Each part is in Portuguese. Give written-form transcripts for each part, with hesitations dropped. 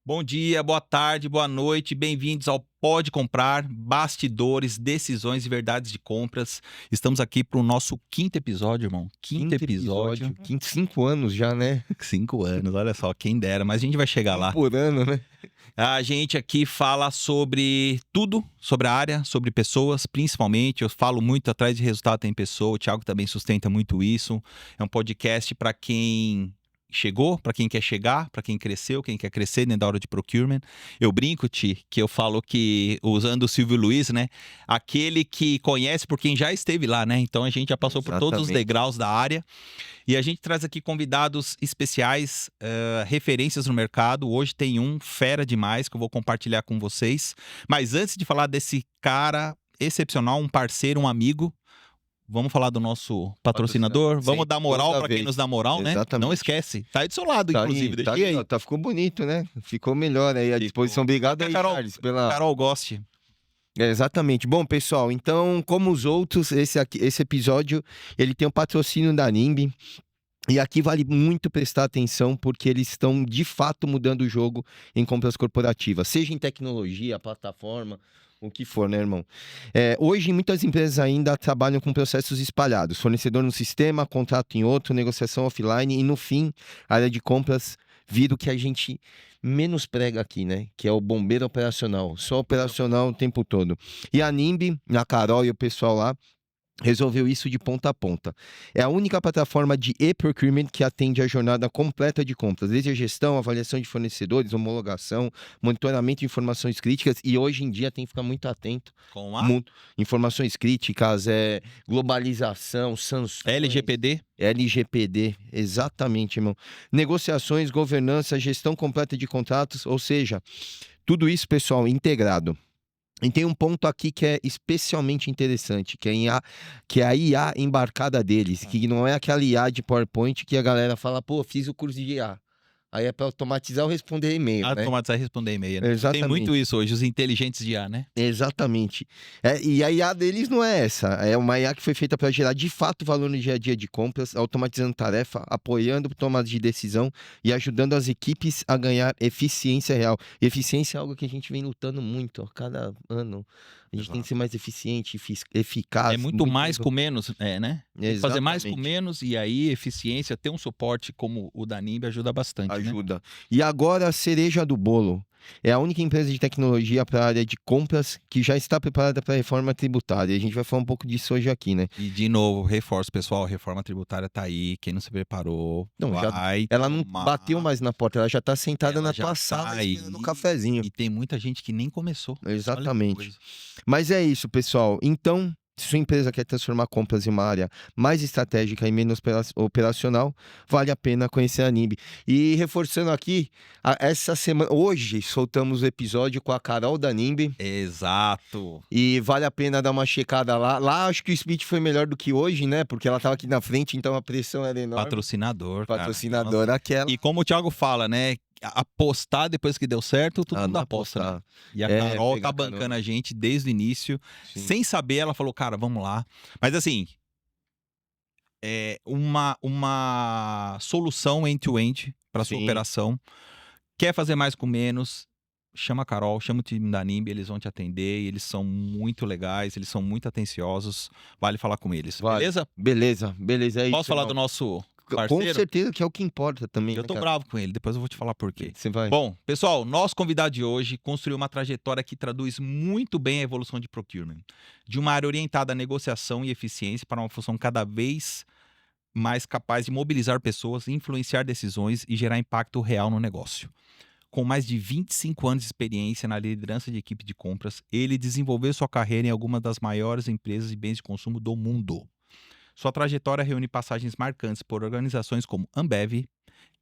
Bom dia, boa tarde, boa noite, bem-vindos ao Pode Comprar, Bastidores, Decisões e Verdades de Compras. Estamos aqui para o nosso quinto episódio, irmão. Quinto episódio. 5 anos já, né? 5 anos, olha só, quem dera, mas a gente vai chegar lá. Por ano, né? A gente aqui fala sobre tudo, sobre a área, sobre pessoas, principalmente. Eu falo muito atrás de resultado tem pessoa, o Thiago também sustenta muito isso. É um podcast para quem chegou, para quem quer chegar, para quem cresceu, quem quer crescer dentro da hora de procurement. Eu brinco, Ti, que eu falo que, usando o Silvio Luiz, né? Aquele que conhece por quem já esteve lá, né? Então a gente já passou por todos os degraus da área. E a gente traz aqui convidados especiais, referências no mercado. Hoje tem um fera demais que eu vou compartilhar com vocês. Mas antes de falar desse cara excepcional, um parceiro, um amigo, vamos falar do nosso patrocinador. Vamos dar moral para quem nos dá moral, né? Exatamente. Não esquece. Tá aí do seu lado, inclusive. Tá Deixei aí. Ficou bonito, né? Ficou melhor aí à disposição. Obrigado aí, Charles, pela... Carol goste. Exatamente. Bom, pessoal, então, como os outros, esse episódio, ele tem o patrocínio da NIMBY. E aqui vale muito prestar atenção, porque eles estão, de fato, mudando o jogo em compras corporativas. Seja em tecnologia, plataforma, o que for, né, irmão? Hoje, muitas empresas ainda trabalham com processos espalhados. Fornecedor num sistema, contrato em outro, negociação offline. E, no fim, a área de compras vira o que a gente menos prega aqui, né? Que é o bombeiro operacional. Só operacional o tempo todo. E a NIMBY, a Carol e o pessoal lá, resolveu isso de ponta a ponta. É a única plataforma de e-procurement que atende a jornada completa de compras, desde a gestão, avaliação de fornecedores, homologação, monitoramento de informações críticas, e hoje em dia tem que ficar muito atento. Com a informações críticas, globalização, sanções... LGPD, exatamente, irmão. Negociações, governança, gestão completa de contratos, ou seja, tudo isso, pessoal, integrado. E tem um ponto aqui que é especialmente interessante, que é a IA embarcada deles, que não é aquela IA de PowerPoint que a galera fala, pô, fiz o curso de IA. Aí é para automatizar ou responder e-mail, né? Automatizar e responder e-mail, né? Exatamente. Tem muito isso hoje, os inteligentes de IA, né? Exatamente. E a IA deles não é essa. É uma IA que foi feita para gerar, de fato, valor no dia a dia de compras, automatizando tarefa, apoiando tomada de decisão e ajudando as equipes a ganhar eficiência real. E eficiência é algo que a gente vem lutando muito, ó, cada ano. A gente tem que ser mais eficiente, eficaz. É muito mais com menos, né? Tem que fazer mais com menos, e aí eficiência, ter um suporte como o da NIMBY ajuda bastante. Ajuda. Né? E agora a cereja do bolo. É a única empresa de tecnologia para a área de compras que já está preparada para a reforma tributária. A gente vai falar um pouco disso hoje aqui, né? E, de novo, reforço, pessoal, a reforma tributária tá aí. Quem não se preparou, ela não bateu mais na porta, ela já está sentada na tua sala, esperando um cafezinho. E tem muita gente que nem começou. Exatamente. Mas é isso, pessoal. Então, se sua empresa quer transformar compras em uma área mais estratégica e menos operacional, vale a pena conhecer a NIMBY. E reforçando aqui, essa semana, hoje soltamos o episódio com a Carol da NIMBY. Exato. E vale a pena dar uma checada lá. Lá acho que o speech foi melhor do que hoje, né? Porque ela estava aqui na frente, então a pressão era enorme. Patrocinador, cara. Aquela. E como o Thiago fala, né? Apostar depois que deu certo, todo mundo aposta. Né? E a Carol tá bancando a gente desde o início. Sim. Sem saber, ela falou, cara, vamos lá. Mas assim, é uma solução end-to-end para sua operação. Quer fazer mais com menos? Chama a Carol, chama o time da NIMBY, eles vão te atender. Eles são muito legais, eles são muito atenciosos. Vale falar com eles, beleza? Beleza. É isso, posso falar do nosso parceiro? Com certeza, que é o que importa também. Eu tô bravo com ele, depois eu vou te falar por quê. Você vai. Bom, pessoal, nosso convidado de hoje construiu uma trajetória que traduz muito bem a evolução de procurement. De uma área orientada à negociação e eficiência para uma função cada vez mais capaz de mobilizar pessoas, influenciar decisões e gerar impacto real no negócio. Com mais de 25 anos de experiência na liderança de equipe de compras, ele desenvolveu sua carreira em algumas das maiores empresas de bens de consumo do mundo. Sua trajetória reúne passagens marcantes por organizações como Ambev,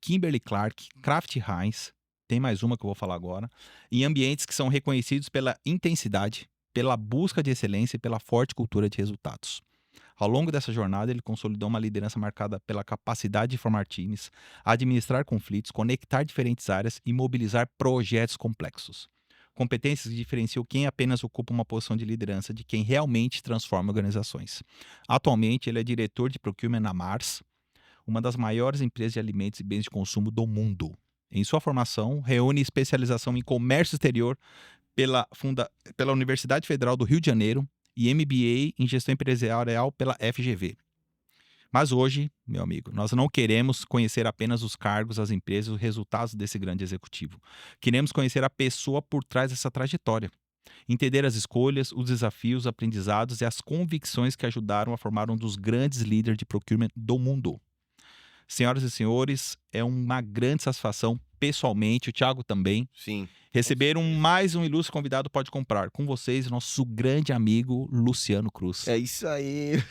Kimberly-Clark, Kraft Heinz, tem mais uma que eu vou falar agora, em ambientes que são reconhecidos pela intensidade, pela busca de excelência e pela forte cultura de resultados. Ao longo dessa jornada, ele consolidou uma liderança marcada pela capacidade de formar times, administrar conflitos, conectar diferentes áreas e mobilizar projetos complexos. competências que diferenciam quem apenas ocupa uma posição de liderança de quem realmente transforma organizações. Atualmente, ele é diretor de procurement na Mars, uma das maiores empresas de alimentos e bens de consumo do mundo. Em sua formação, reúne especialização em comércio exterior pela Universidade Federal do Rio de Janeiro e MBA em gestão empresarial pela FGV. Mas hoje, meu amigo, nós não queremos conhecer apenas os cargos, as empresas, os resultados desse grande executivo. Queremos conhecer a pessoa por trás dessa trajetória. Entender as escolhas, os desafios, os aprendizados e as convicções que ajudaram a formar um dos grandes líderes de procurement do mundo. Senhoras e senhores, é uma grande satisfação, pessoalmente, o Thiago também, Sim. receber mais um ilustre convidado Pode Comprar. Com vocês, nosso grande amigo Luciano Cruz. É isso aí.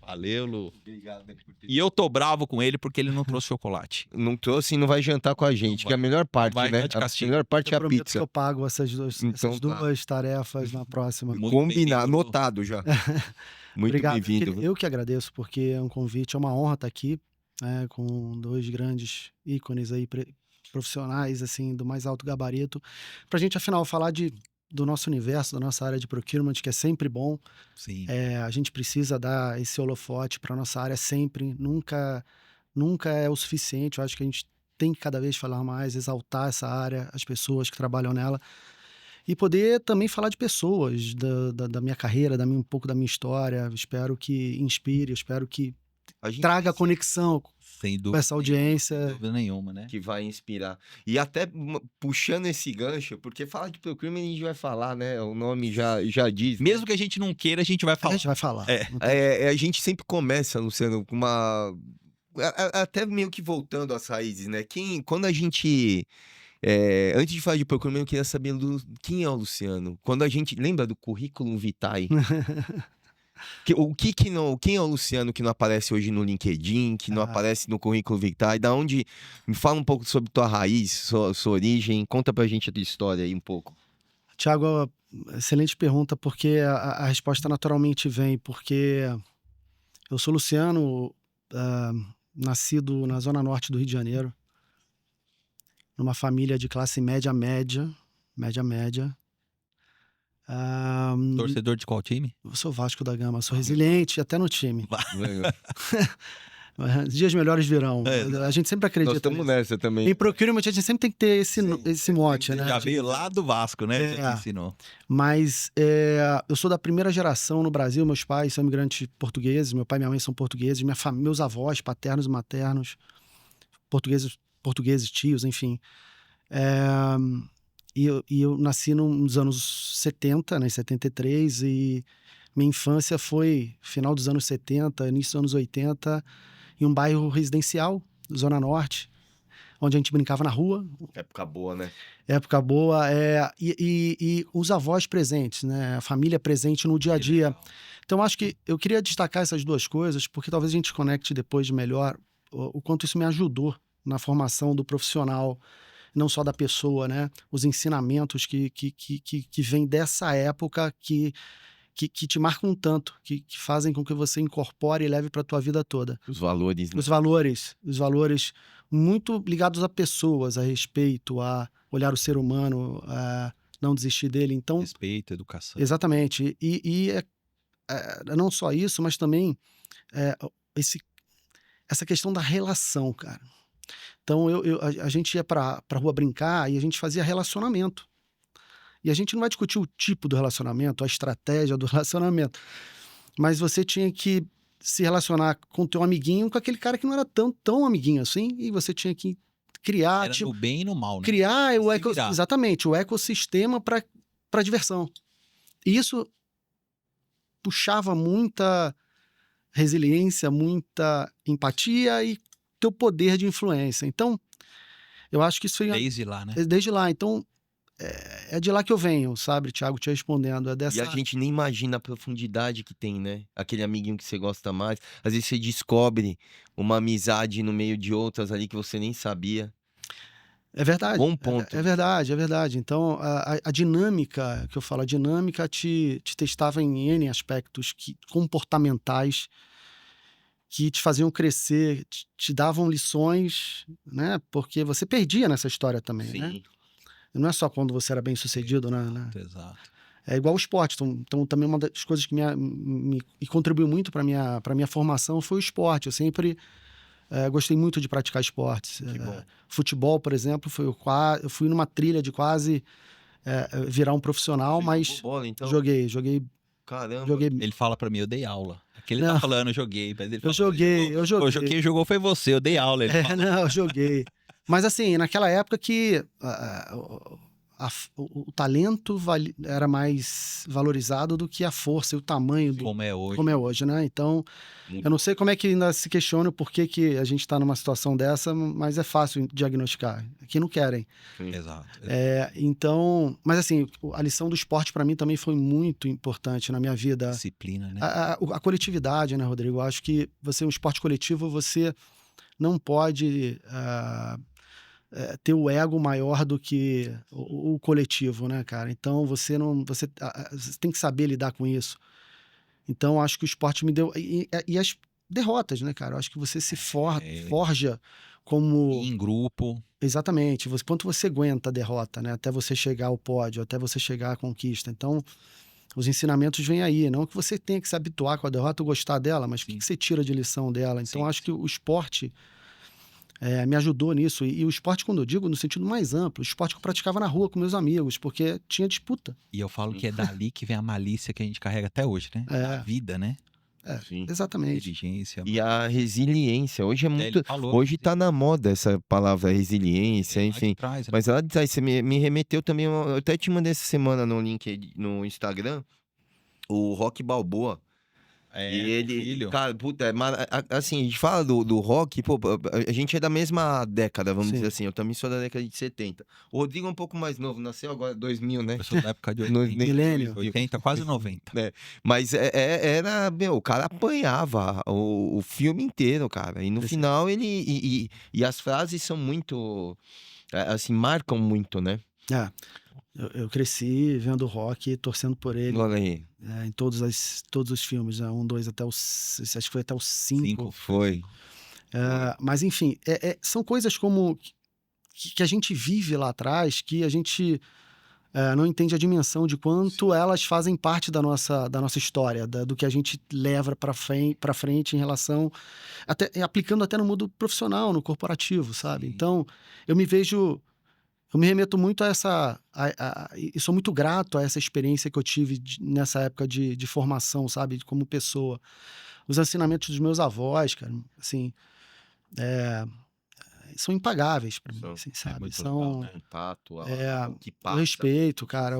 Valeu, Lu. Obrigado, né, por ter... E eu tô bravo com ele porque ele não trouxe chocolate. Não trouxe e não vai jantar com a gente, Não que é a melhor parte, vai, né? tá de A castigo. melhor parte é Eu a prometo que pizza. eu pago essas duas, Então essas tá. duas tarefas na próxima. Muito Combinado, bem-vindo. anotado já. Muito Obrigado. bem-vindo. Eu que agradeço, porque é um convite, é uma honra estar aqui, né, com dois grandes ícones aí, profissionais, assim, do mais alto gabarito, pra gente, afinal, falar do nosso universo, da nossa área de procurement, que é sempre bom. Sim. A gente precisa dar esse holofote para nossa área sempre, nunca é o suficiente. Eu acho que a gente tem que cada vez falar mais, exaltar essa área, as pessoas que trabalham nela, e poder também falar de pessoas, da minha carreira, um pouco da minha história. Espero que inspire, espero que A gente traga conexão Sem com dúvida. essa audiência. Sem dúvida nenhuma, né? que vai inspirar. E até puxando esse gancho, porque falar de procurement a gente vai falar, né? O nome já diz. Mesmo que a gente não queira, a gente vai A falar. gente vai falar. É. Não tem- A gente sempre começa, Luciano, com uma... Até meio que voltando às raízes, né? Quando a gente... antes de falar de procurement, eu queria saber quem é o Luciano. Quando a gente... Lembra do currículo vitae? Quem é o Luciano que não aparece hoje no LinkedIn, que não aparece no currículo vitae? Da onde... Me fala um pouco sobre tua raiz, sua origem. Conta pra gente a tua história aí um pouco. Tiago, excelente pergunta, porque a resposta naturalmente vem, porque eu sou Luciano, nascido na zona norte do Rio de Janeiro, numa família de classe média. Torcedor de qual time? Eu sou Vasco da Gama, sou resiliente até no time. Legal. Dias melhores virão. A gente sempre Nós acredita estamos nisso. nessa também. Em procurement, a gente sempre tem que ter esse mote, né? Já veio lá do Vasco, né? Já te ensinou. Mas eu sou da primeira geração no Brasil. Meus pais são imigrantes portugueses, meu pai e minha mãe são portugueses, meus avós, paternos e maternos, portugueses, tios, enfim. E eu nasci nos anos 70, né, em 73, e minha infância foi final dos anos 70, início dos anos 80, em um bairro residencial, Zona Norte, onde a gente brincava na rua. Época boa, né? Época boa, e os avós presentes, né? A família presente no dia a dia. Então, acho que eu queria destacar essas duas coisas, porque talvez a gente conecte depois de melhor o quanto isso me ajudou na formação do profissional, não só da pessoa, né? Os ensinamentos que vêm dessa época que te marcam tanto, que fazem com que você incorpore e leve para a tua vida toda. Os valores, né? Os valores muito ligados a pessoas, a respeito, a olhar o ser humano, a não desistir dele. Então, Respeito, educação. exatamente. E não só isso, mas também essa questão da relação, cara. Então, a gente ia pra rua brincar e a gente fazia relacionamento. E a gente não vai discutir o tipo do relacionamento, a estratégia do relacionamento. Mas você tinha que se relacionar com o teu amiguinho, com aquele cara que não era tão amiguinho assim, e você tinha que criar... Era no bem e no mal, né? Criar virar. exatamente, o ecossistema para diversão. E isso puxava muita resiliência, muita empatia e teu poder de influência. Então, eu acho que isso foi... Desde lá, né? Desde lá. Então, é de lá que eu venho, sabe, Thiago, te respondendo. E a gente nem imagina a profundidade que tem, né? Aquele amiguinho que você gosta mais. Às vezes você descobre uma amizade no meio de outras ali que você nem sabia. É verdade. Bom ponto. É verdade. Então, a dinâmica, que eu falo, a dinâmica te testava em N aspectos comportamentais que te faziam crescer, te davam lições, né? Porque você perdia nessa história também, Sim. né? Não é só quando você era bem sucedido, né? Exato. É igual o esporte. Então também uma das coisas que e contribuiu muito para minha formação foi o esporte. Eu sempre gostei muito de praticar esportes. Futebol, por exemplo, eu fui numa trilha de quase virar um profissional, Você mas jogou bola, então? joguei. Caramba. Ele fala pra mim, eu dei aula. Aqui ele Não. tá falando, eu joguei. Mas ele Eu fala, joguei. Pô, quem jogou foi você, eu dei aula. Ele fala. Não, eu joguei. Mas assim, naquela época que o talento era mais valorizado do que a força e o tamanho Como é hoje. como é hoje, né? Então, eu não sei como é que ainda se questiona por que a gente está numa situação dessa, mas é fácil diagnosticar. Aqui não querem. Exato. Então, mas assim, a lição do esporte para mim também foi muito importante na minha vida. Disciplina, né? A coletividade, né, Rodrigo? Eu acho que um esporte coletivo, você não pode ter o ego maior do que o coletivo, né, cara? Então você tem que saber lidar com isso. Então acho que o esporte me deu e as derrotas, né, cara? Eu acho que você se forja como em grupo. Exatamente. Quanto você aguenta a derrota, né? Até você chegar ao pódio, até você chegar à conquista. Então os ensinamentos vêm aí. Não que você tenha que se habituar com a derrota ou gostar dela, mas o que você tira de lição dela? Então acho que o esporte me ajudou nisso. E o esporte, quando eu digo, no sentido mais amplo, o esporte que eu praticava na rua com meus amigos, porque tinha disputa. E eu falo que é dali que vem a malícia que a gente carrega até hoje, né? A vida, né? Exatamente. Inteligência. E a resiliência. Hoje é muito. Falou, Hoje tá na moda essa palavra resiliência, enfim. Trás, né? Mas lá de trás, você me remeteu também. Eu até te mandei essa semana no link no Instagram, o Rock Balboa. E ele, filho. cara, puta, assim, a gente fala do rock, pô, a gente é da mesma década, vamos dizer assim, eu também sou da década de 70. O Rodrigo é um pouco mais novo, nasceu agora 2000, né? Eu sou da época de 80. Milênio. 80, quase 90. Mas era, meu, o cara apanhava o filme inteiro, cara, e no final ele, e as frases são muito, assim, marcam muito, né? Eu cresci vendo o Rock, torcendo por ele. Olha aí. Em todos os filmes, né? 1, 2, até acho que foi até o 5. Foi. Mas enfim, são coisas como que a gente vive lá atrás, que a gente não entende a dimensão de quanto elas fazem parte da nossa história, do que a gente leva para frente em relação, aplicando até no mundo profissional, no corporativo, sabe? Sim. Então, eu me remeto muito a essa... e sou muito grato a essa experiência que eu tive nessa época de formação, sabe? Como pessoa. Os ensinamentos dos meus avós, cara, assim... são impagáveis para mim, assim, sabe? São... Contato, que o passa. respeito, cara.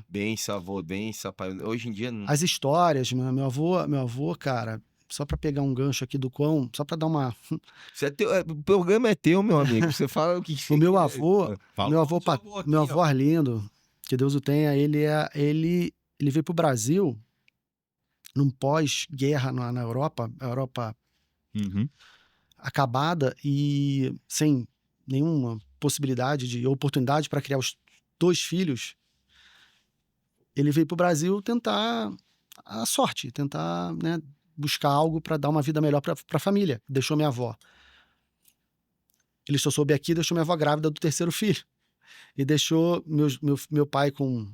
Bença, avô, bença, pai. Hoje em dia... As histórias, meu avô, cara... Só para pegar um gancho aqui do quão... Só para dar uma... o programa é teu, meu amigo. Você fala o que... O meu avô... Meu avô Arlindo, que Deus o tenha, ele veio pro Brasil num pós-guerra na Europa, a Europa acabada e sem nenhuma possibilidade de oportunidade para criar os 2 filhos. Ele veio pro Brasil tentar a sorte, tentar, né, buscar algo para dar uma vida melhor para a família. Deixou minha avó. Ele só soube aqui, deixou minha avó grávida do 3º filho. E deixou meu pai com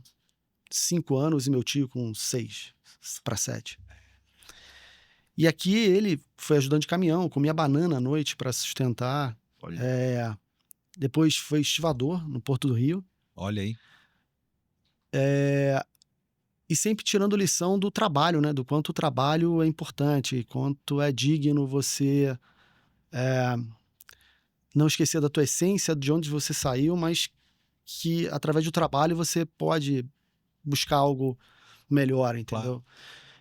5 anos e meu tio com 6 para 7. E aqui ele foi ajudante de caminhão, comia banana à noite para sustentar. Depois foi estivador no Porto do Rio. Olha aí. E sempre tirando lição do trabalho, né? Do quanto o trabalho é importante, quanto é digno você não esquecer da tua essência, de onde você saiu, mas que através do trabalho você pode buscar algo melhor, entendeu? Claro.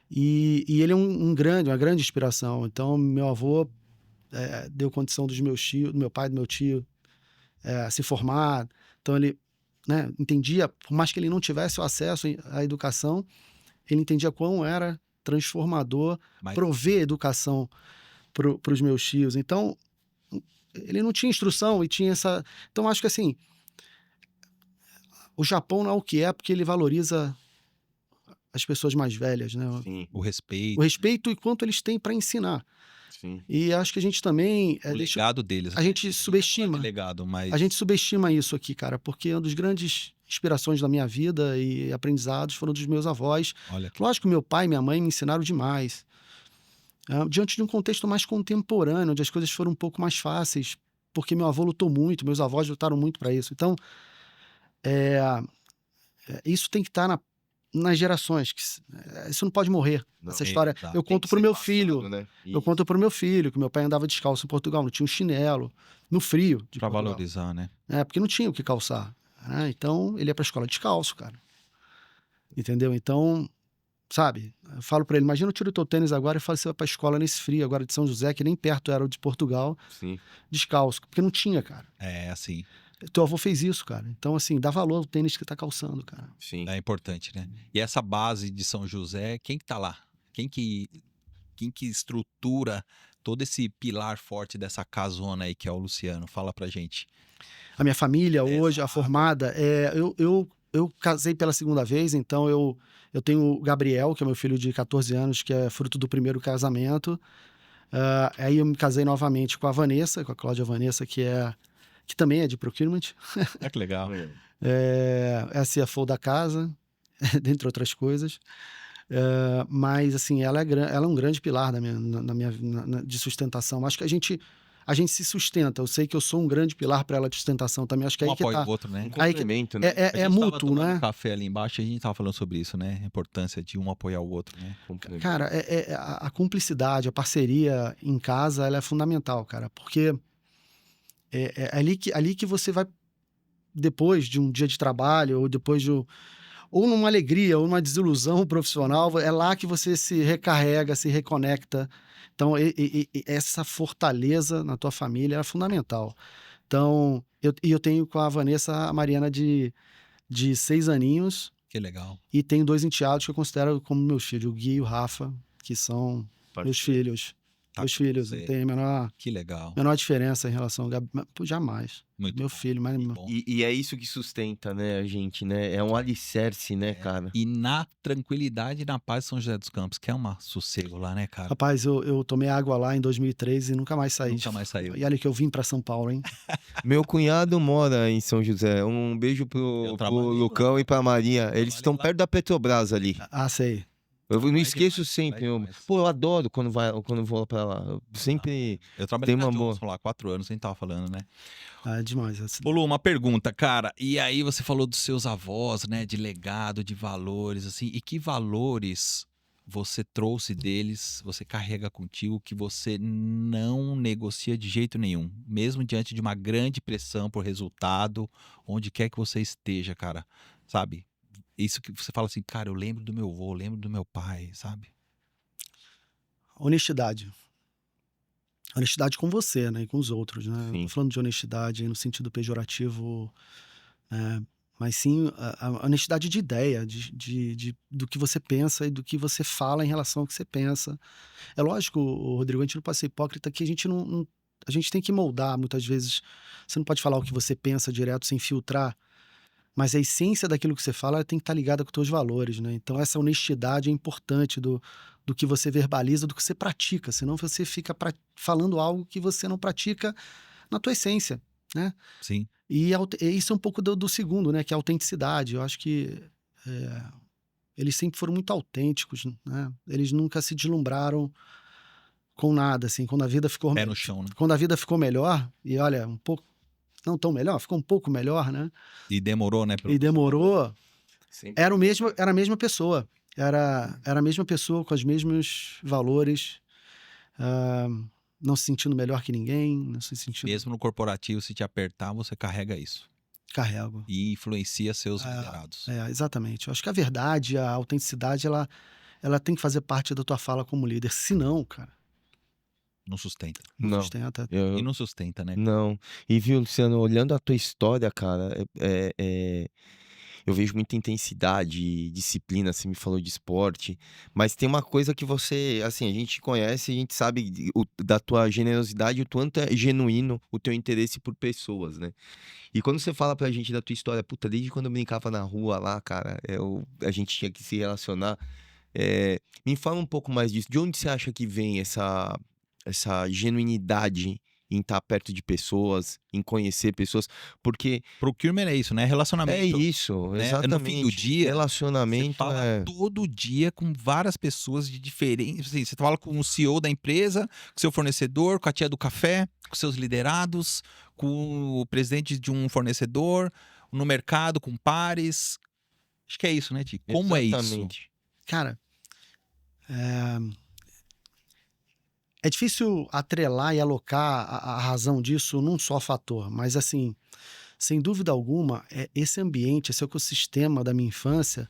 E ele é uma grande inspiração. Então, meu avô deu condição dos meus tios, do meu pai e do meu tio se formar. Então, ele, né, entendia, por mais que ele não tivesse o acesso à educação, ele entendia quão era transformador prover educação para os meus tios. Então, ele não tinha instrução e tinha essa... Então, acho que assim, o Japão não é o que é porque ele valoriza as pessoas mais velhas, né? Sim. O respeito. O respeito e quanto eles têm para ensinar. Sim. E acho que a gente também O legado deles. a gente subestima. Legado, mas... A gente subestima isso aqui, cara, porque uma das grandes inspirações da minha vida e aprendizados foram dos meus avós. Olha que... Lógico que meu pai e minha mãe me ensinaram demais. Diante de um contexto mais contemporâneo, onde as coisas foram um pouco mais fáceis, porque meu avô lutou muito, meus avós lutaram muito para isso. Então, isso tem que estar nas gerações. Isso não pode morrer. Não. Essa história. Exato. Eu Tem conto que pro ser meu passado, filho. né? Eu conto pro meu filho que meu pai andava descalço em Portugal, não tinha um chinelo, no frio de Pra Portugal. valorizar, né? Porque não tinha o que calçar. Né? Então, ele ia pra escola descalço, cara. Entendeu? Então, sabe? Eu falo pra ele, imagina eu tiro o teu tênis agora e falo, você vai pra escola nesse frio agora de São José, que nem perto era o de Portugal, Sim. descalço. Porque não tinha, cara. É, assim, Teu avô fez isso, cara. Então, assim, dá valor ao tênis que tá calçando, cara. Sim. é importante, né? E essa base de São José, quem que tá lá? Quem que estrutura todo esse pilar forte dessa casona aí que é o Luciano? Fala pra gente. A minha família hoje, a Exato. formada, eu casei pela segunda vez, então eu tenho o Gabriel, que é meu filho de 14 anos, que é fruto do primeiro casamento. Aí eu me casei novamente com a Vanessa, com a Cláudia Vanessa, que também é de procurement. É que legal. É a CFO da casa, dentre outras coisas. Mas, assim, ela é um grande pilar de sustentação. Acho que a gente se sustenta. Eu sei que eu sou um grande pilar para ela de sustentação também. Acho que Um aí que apoia tá. o outro, né? Um Aí que- complemento, né? A gente tava mútuo, tomando né? café ali embaixo e a gente tava falando sobre isso, né? A importância de um apoiar o outro, né? Complemento. Cara, a cumplicidade, a parceria em casa, ela é fundamental, cara. Porque é ali que você vai, depois de um dia de trabalho, ou depois ou numa alegria, ou numa desilusão profissional, é lá que você se recarrega, se reconecta. Então, essa fortaleza na tua família é fundamental. Então, eu tenho com a Vanessa a Mariana de 6 aninhos Que legal. e tenho 2 enteados que eu considero como meus filhos, o Gui e o Rafa, que são meus filhos. Tá Meus com filhos, você. não tem a menor Que legal. diferença em relação ao Gabi. Pô, jamais. Muito Meu bom. filho, mas... Que bom. E é isso que sustenta, né, a gente, né? É um alicerce, né, cara? E na tranquilidade e na paz de São José dos Campos, que é um sossego lá, né, cara? Rapaz, eu tomei água lá em 2003 e nunca mais saí. Nunca mais saiu. E olha que eu vim pra São Paulo, hein? Meu cunhado mora em São José. Um beijo Eu pro trabalhei Lucão lá. e pra Maria. Eles Trabalhei estão lá. perto da Petrobras ali. Sei. Eu não Vai esqueço demais, sempre. vai demais. Pô, eu adoro quando vou pra lá. Eu sempre. Eu trabalhei Tem na uma boa. Johnson lá 4 anos, a gente tava falando, né? É demais. Ô Lu, uma pergunta, cara. E aí você falou dos seus avós, né? De legado, de valores, assim. E que valores você trouxe deles, você carrega contigo, que você não negocia de jeito nenhum? Mesmo diante de uma grande pressão por resultado, onde quer que você esteja, cara. Sabe? Isso que você fala assim, cara, eu lembro do meu avô, eu lembro do meu pai, sabe? Honestidade. Honestidade com você, né? E com os outros, né? Sim. Não tô falando de honestidade no sentido pejorativo, mas sim a honestidade de ideia, do que você pensa e do que você fala em relação ao que você pensa. É lógico, Rodrigo, a gente não pode ser hipócrita, que a gente a gente tem que moldar muitas vezes. Você não pode falar o que você pensa direto sem filtrar, mas a essência daquilo que você fala tem que estar ligada com os teus valores, né? Então essa honestidade é importante do que você verbaliza, do que você pratica, senão você fica falando algo que você não pratica na tua essência, né? Sim. E isso é um pouco do segundo, né? Que é a autenticidade. Eu acho que eles sempre foram muito autênticos, né? Eles nunca se deslumbraram com nada, assim. Quando a vida ficou Pé no chão, né? Quando a vida ficou melhor, e olha, um pouco, não tão melhor, ficou um pouco melhor, né? E demorou, né? E demorou. Sempre. Era a mesma pessoa. Era a mesma pessoa com os mesmos valores, não se sentindo melhor que ninguém, não se sentindo... Mesmo no corporativo, se te apertar, você carrega isso. Carrego. E influencia seus liderados. Exatamente. Eu acho que a verdade, a autenticidade, ela tem que fazer parte da tua fala como líder. Se não, cara, Não sustenta. Não. sustenta. E não sustenta, né? Não. E viu, Luciano, olhando a tua história, cara, eu vejo muita intensidade e disciplina, você me falou de esporte, mas tem uma coisa que você, assim, a gente conhece, a gente sabe da tua generosidade, o quanto é genuíno o teu interesse por pessoas, né? E quando você fala pra gente da tua história, puta, desde quando eu brincava na rua lá, cara, a gente tinha que se relacionar, me fala um pouco mais disso. De onde você acha que vem essa genuinidade em estar perto de pessoas, em conhecer pessoas, porque Procurement é isso, né? Relacionamento. é isso, né? exatamente. No fim do dia, Você relacionamento fala é todo dia com várias pessoas de diferentes. Assim, você fala com o CEO da empresa, com o seu fornecedor, com a tia do café, com seus liderados, com o presidente de um fornecedor, no mercado, com pares. Acho que é isso, né, Ti? Como é isso? exatamente. Cara, é difícil atrelar e alocar a razão disso num só fator, mas assim, sem dúvida alguma, esse ambiente, esse ecossistema da minha infância,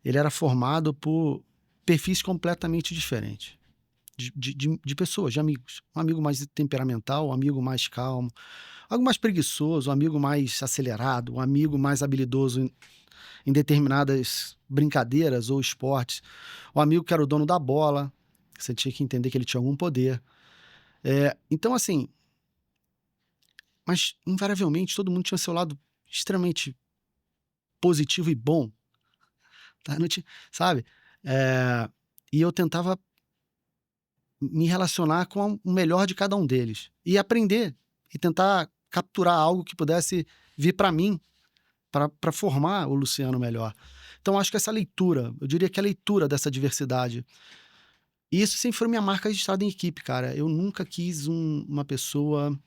ele era formado por perfis completamente diferentes. De pessoas, de amigos. Um amigo mais temperamental, um amigo mais calmo, algo mais preguiçoso, um amigo mais acelerado, um amigo mais habilidoso em determinadas brincadeiras ou esportes. Um amigo que era o dono da bola, você tinha que entender que ele tinha algum poder. Então, assim, mas invariavelmente todo mundo tinha seu lado extremamente positivo e bom, tá? Não tinha, sabe? E eu tentava me relacionar com o melhor de cada um deles e aprender e tentar capturar algo que pudesse vir para mim, para formar o Luciano melhor. Então, acho que essa leitura, eu diria que a leitura dessa diversidade, e isso sempre foi minha marca registrada em equipe, cara. Eu nunca quis uma pessoa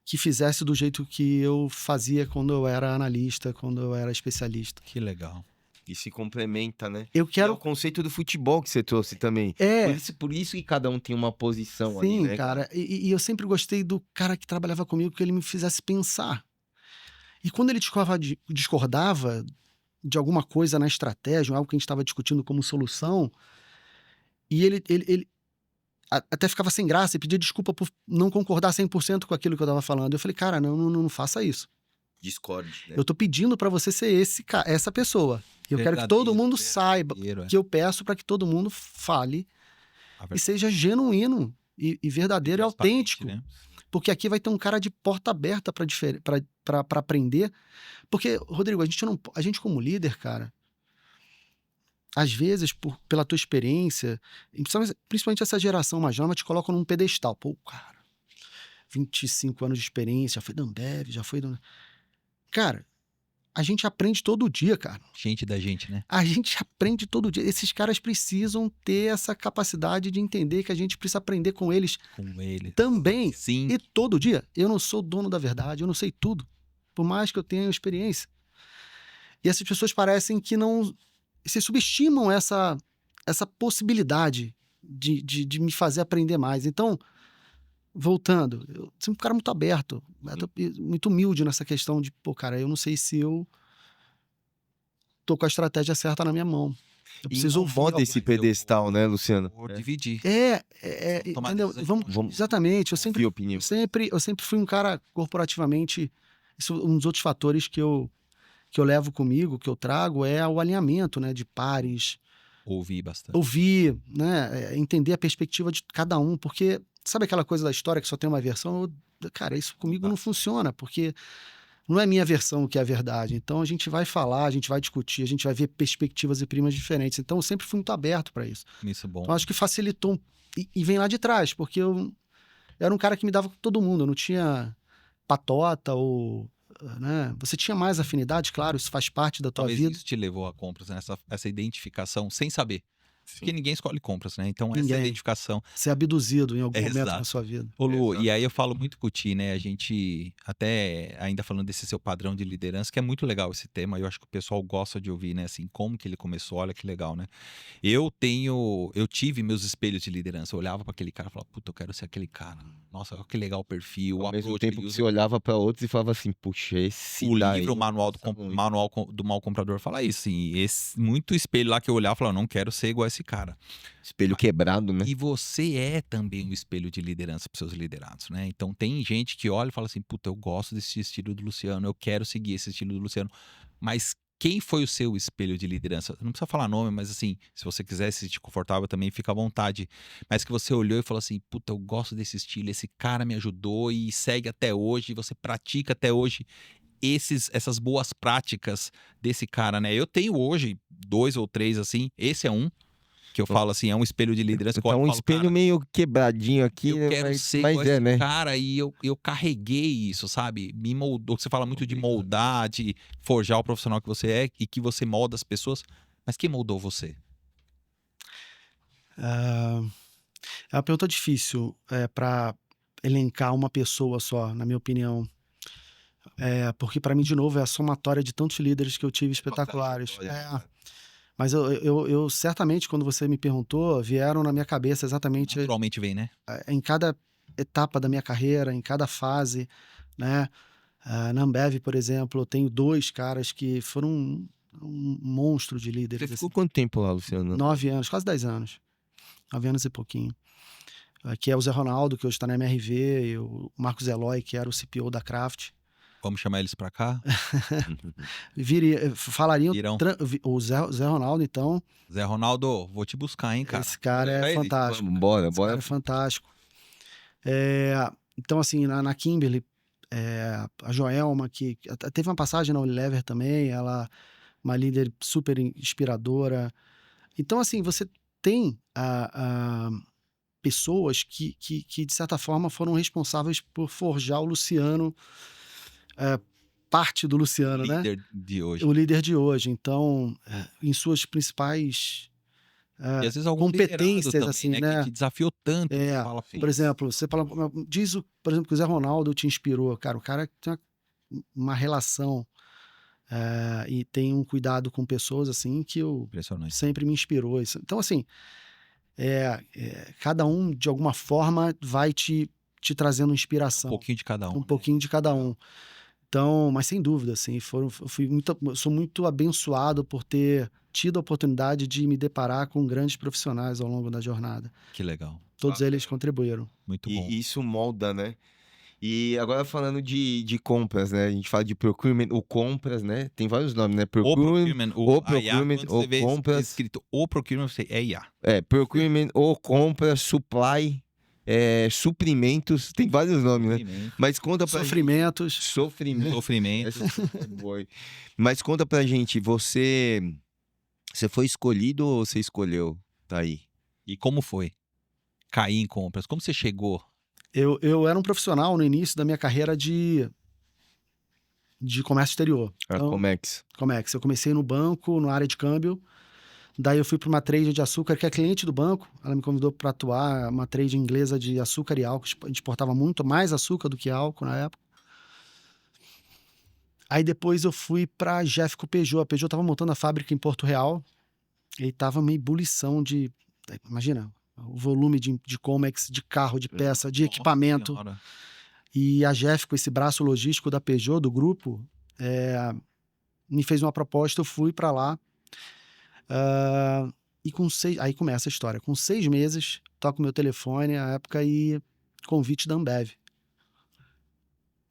que fizesse do jeito que eu fazia quando eu era analista, quando eu era especialista. Que legal. E se complementa, né? Eu E é quero... o conceito do futebol que você trouxe também. Por isso que cada um tem uma posição ali, Sim, né? cara. E eu sempre gostei do cara que trabalhava comigo, que ele me fizesse pensar. E quando ele discordava de alguma coisa na estratégia, algo que a gente estava discutindo como solução, e ele até ficava sem graça e pedia desculpa por não concordar 100% com aquilo que eu estava falando. Eu falei, cara, não faça isso. Discorde, né? Eu tô pedindo para você ser essa pessoa. Eu quero que todo mundo saiba que eu peço para que todo mundo fale e seja genuíno e verdadeiro e autêntico. Né? Porque aqui vai ter um cara de porta aberta para aprender. Porque, Rodrigo, a gente como líder, cara, às vezes, pela tua experiência, principalmente essa geração mais nova, te colocam num pedestal. Pô, cara, 25 anos de experiência, já foi da Ambev, já foi da... Cara, a gente aprende todo dia, cara. Gente da gente, né? A gente aprende todo dia. Esses caras precisam ter essa capacidade de entender que a gente precisa aprender com eles também. Sim. E todo dia. Eu não sou dono da verdade, eu não sei tudo. Por mais que eu tenha experiência. E essas pessoas parecem que não... se subestimam essa possibilidade de me fazer aprender mais. Então, voltando, eu sou um cara muito aberto, muito humilde nessa questão de, pô, cara, eu não sei se eu tô com a estratégia certa na minha mão. Eu preciso ouvir esse pedestal, né, Luciano? Vou dividir. Entendeu? Vamos, exatamente. Eu sempre fui um cara corporativamente. Isso, um dos outros fatores que eu levo comigo, que eu trago, é o alinhamento, né, de pares. Ouvir, né, entender a perspectiva de cada um, porque sabe aquela coisa da história que só tem uma versão? Cara, isso comigo não funciona, porque não é minha versão que é a verdade. Então a gente vai falar, a gente vai discutir, a gente vai ver perspectivas e primas diferentes. Então eu sempre fui muito aberto para isso. Isso é bom. Então acho que facilitou e vem lá de trás, porque eu era um cara que me dava com todo mundo, eu não tinha patota ou... né? Você tinha mais afinidade, claro, isso faz parte da tua vida. Isso te levou a compras, né? Essa identificação, sem saber. Sim. Porque ninguém escolhe compras, né? Então, essa identificação... Ser abduzido em algum momento da sua vida. Ô, Lu, e aí eu falo muito com o Ti, né? A gente, até ainda falando desse seu padrão de liderança, que é muito legal esse tema, eu acho que o pessoal gosta de ouvir, né? Assim, como que ele começou, olha que legal, né? Eu tive meus espelhos de liderança, eu olhava para aquele cara e falava, puta, eu quero ser aquele cara. Nossa, olha que legal o perfil. Ao mesmo tempo que você olhava para outros e falava assim, puxa, esse o livro, o manual do Mal Comprador fala isso, assim, muito espelho lá que eu olhava e falava, não quero ser igual a esse cara. Espelho quebrado, né? E você é também um espelho de liderança para seus liderados, né? Então tem gente que olha e fala assim, puta, eu gosto desse estilo do Luciano, eu quero seguir esse estilo do Luciano. Mas quem foi o seu espelho de liderança? Não precisa falar nome, mas assim, se você quiser se sentir confortável também, fica à vontade. Mas que você olhou e falou assim, puta, eu gosto desse estilo, esse cara me ajudou e segue até hoje, você pratica até hoje essas boas práticas desse cara, né? Eu tenho hoje 2 ou 3 assim, esse é um. Que eu falo assim, é um espelho de liderança. Tá um espelho meio quebradinho aqui, eu quero mas, ser mas igual é, esse né? cara, e eu carreguei isso, sabe? Me moldou. Você fala muito de moldar, de forjar o profissional que você é e que você molda as pessoas. Mas quem moldou você? É uma pergunta difícil para elencar uma pessoa só, na minha opinião. Porque para mim, de novo, é a somatória de tantos líderes que eu tive espetaculares. Mas eu certamente, quando você me perguntou, vieram na minha cabeça exatamente Naturalmente vem, né? em cada etapa da minha carreira, em cada fase, né? Na Ambev, por exemplo, eu tenho 2 caras que foram um monstro de Você líderes. ficou Assim. quanto tempo lá, Luciano? 9 anos, quase 10 anos. 9 anos e pouquinho. Que é o Zé Ronaldo, que hoje está na MRV, e o Marcos Eloy, que era o CPO da Kraft. Vamos chamar eles pra cá? Falariam Irão. o Zé Ronaldo, então. Zé Ronaldo, vou te buscar, hein, cara. Esse cara Vou levar é ele. fantástico. Bora, Esse cara é fantástico. Então, assim, na Kimberly, a Joelma, que teve uma passagem na Unilever também, ela uma líder super inspiradora. Então, assim, você tem pessoas que, de certa forma, foram responsáveis por forjar o Luciano, parte do Luciano, né? Líder de hoje. O líder de hoje. Então, em suas principais E às vezes algum competências, liderado também, assim, né? né? Que te desafiou tanto. Você fala, Por exemplo, você fala, diz, por exemplo, que o Zé Ronaldo te inspirou. Cara, o cara tem uma relação e tem um cuidado com pessoas, assim, que impressionante. sempre me inspirou. Então, assim, cada um, de alguma forma, vai te trazendo inspiração. Um pouquinho de cada um. Um pouquinho de cada um. Então, mas sem dúvida, assim, sou muito abençoado por ter tido a oportunidade de me deparar com grandes profissionais ao longo da jornada. Que legal. Todos eles contribuíram. Muito bom. E isso molda, né? E agora falando de compras, né? A gente fala de procurement, ou compras, né? Tem vários nomes, né? O procurement, ou procurement, quando ou você vê compras. escrito o procurement, você é IA. Procurement, ou compras, supply, suprimentos, tem vários nomes, né? Mas conta pra Sofrimentos. gente. Sofrimento. Sofrimento. Essa é boa. Mas conta pra gente, você foi escolhido ou você escolheu? Tá aí. E como foi? Cair em compras. Como você chegou? Eu era um profissional no início da minha carreira de comércio exterior. Então, Comex. Eu comecei no banco, na área de câmbio. Daí eu fui para uma trade de açúcar, que é cliente do banco. Ela me convidou para atuar, uma trade inglesa de açúcar e álcool. A gente exportava muito mais açúcar do que álcool na época. Aí depois eu fui para a Jeffco Peugeot. A Peugeot estava montando a fábrica em Porto Real. E estava uma ebulição de... Imagina, o volume de Comex, de carro, de peça, de equipamento. Senhora. E a Jeffco, esse braço logístico da Peugeot, do grupo, me fez uma proposta, eu fui para lá. E aí começa a história. Com 6 meses, toco meu telefone, na época, e convite da Ambev.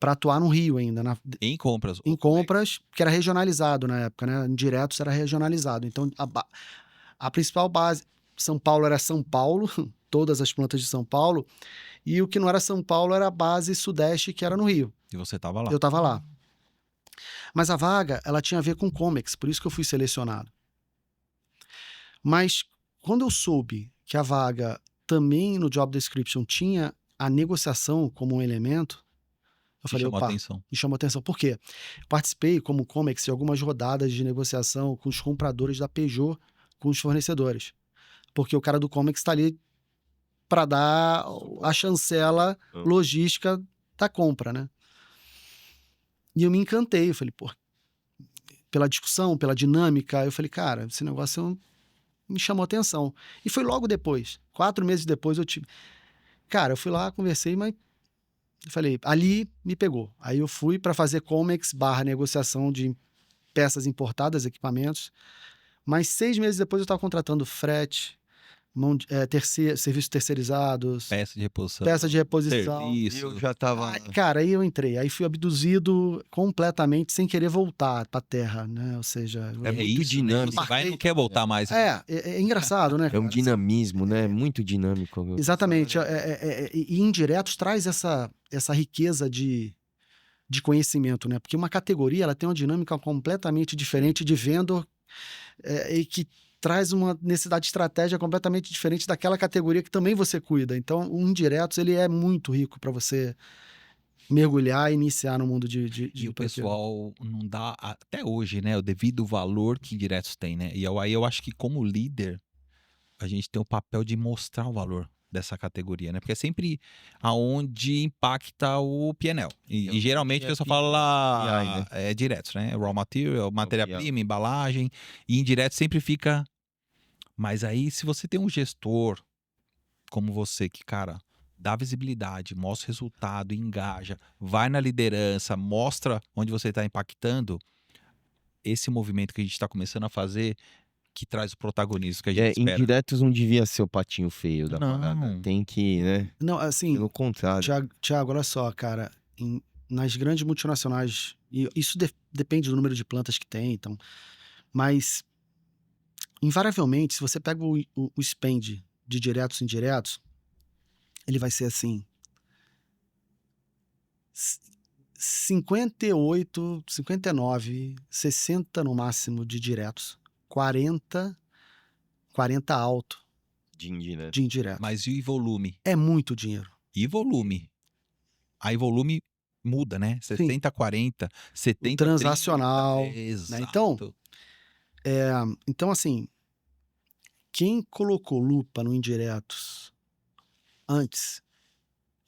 Para atuar no Rio ainda. Em compras. Em compras, que era regionalizado na época, né? Em diretos era regionalizado. Então, a principal base, São Paulo era São Paulo, todas as plantas de São Paulo, e o que não era São Paulo era a base sudeste, que era no Rio. E você estava lá. Eu estava lá. Mas a vaga, ela tinha a ver com Comex, por isso que eu fui selecionado. Mas quando eu soube que a vaga também no job description tinha a negociação como um elemento, eu falei, opa, me chamou atenção. Por quê? Eu participei como Comex de algumas rodadas de negociação com os compradores da Peugeot, com os fornecedores. Porque o cara do Comex está ali para dar a chancela logística da compra, né? E eu me encantei, eu falei, pô, pela discussão, pela dinâmica, eu falei, cara, esse negócio me chamou atenção. E foi logo depois, 4 meses depois eu tive... Cara, eu fui lá, conversei, mas eu falei, ali me pegou. Aí eu fui para fazer Comex / negociação de peças importadas, equipamentos, mas 6 meses depois eu estava contratando frete, serviços terceirizados, peça de reposição, serviço. Eu já tava... Cara, aí eu entrei, aí fui abduzido completamente sem querer voltar pra terra, né? Ou seja... É muito isso, dinâmico. Né? Você vai e não quer voltar mais. É engraçado, né? É um dinamismo, né? Muito dinâmico. Exatamente. E indiretos traz essa riqueza de conhecimento, né? Porque uma categoria ela tem uma dinâmica completamente diferente de vendor e que traz uma necessidade de estratégia completamente diferente daquela categoria que também você cuida. Então, o indiretos, ele é muito rico para você mergulhar e iniciar no mundo de E o procurement. pessoal não dá, até hoje, né, o devido valor que indiretos têm, né? E aí eu acho que como líder, a gente tem o papel de mostrar o valor dessa categoria, né? Porque é sempre aonde impacta o P&L. E geralmente o pessoal fala diretos, né? Raw material, matéria-prima, embalagem. E indireto sempre fica... Mas aí, se você tem um gestor como você, que, cara, dá visibilidade, mostra resultado, engaja, vai na liderança, mostra onde você está impactando, esse movimento que a gente está começando a fazer, que traz o protagonismo que a gente espera. Indiretos não devia ser o patinho feio da parada. Não. Tem que, né? Não, assim, Pelo contrário. Thiago, olha só, cara, nas grandes multinacionais, e isso depende do número de plantas que tem, então, mas invariavelmente, se você pega o spend de diretos e indiretos, ele vai ser assim, 58, 59, 60 no máximo de diretos, 40 alto De indireto. de indiretos. Mas e volume? É muito dinheiro. E volume? Aí volume muda, né? 60, 40, 70, transacional, 30. Exato. Né? Então, assim, quem colocou lupa no indiretos antes,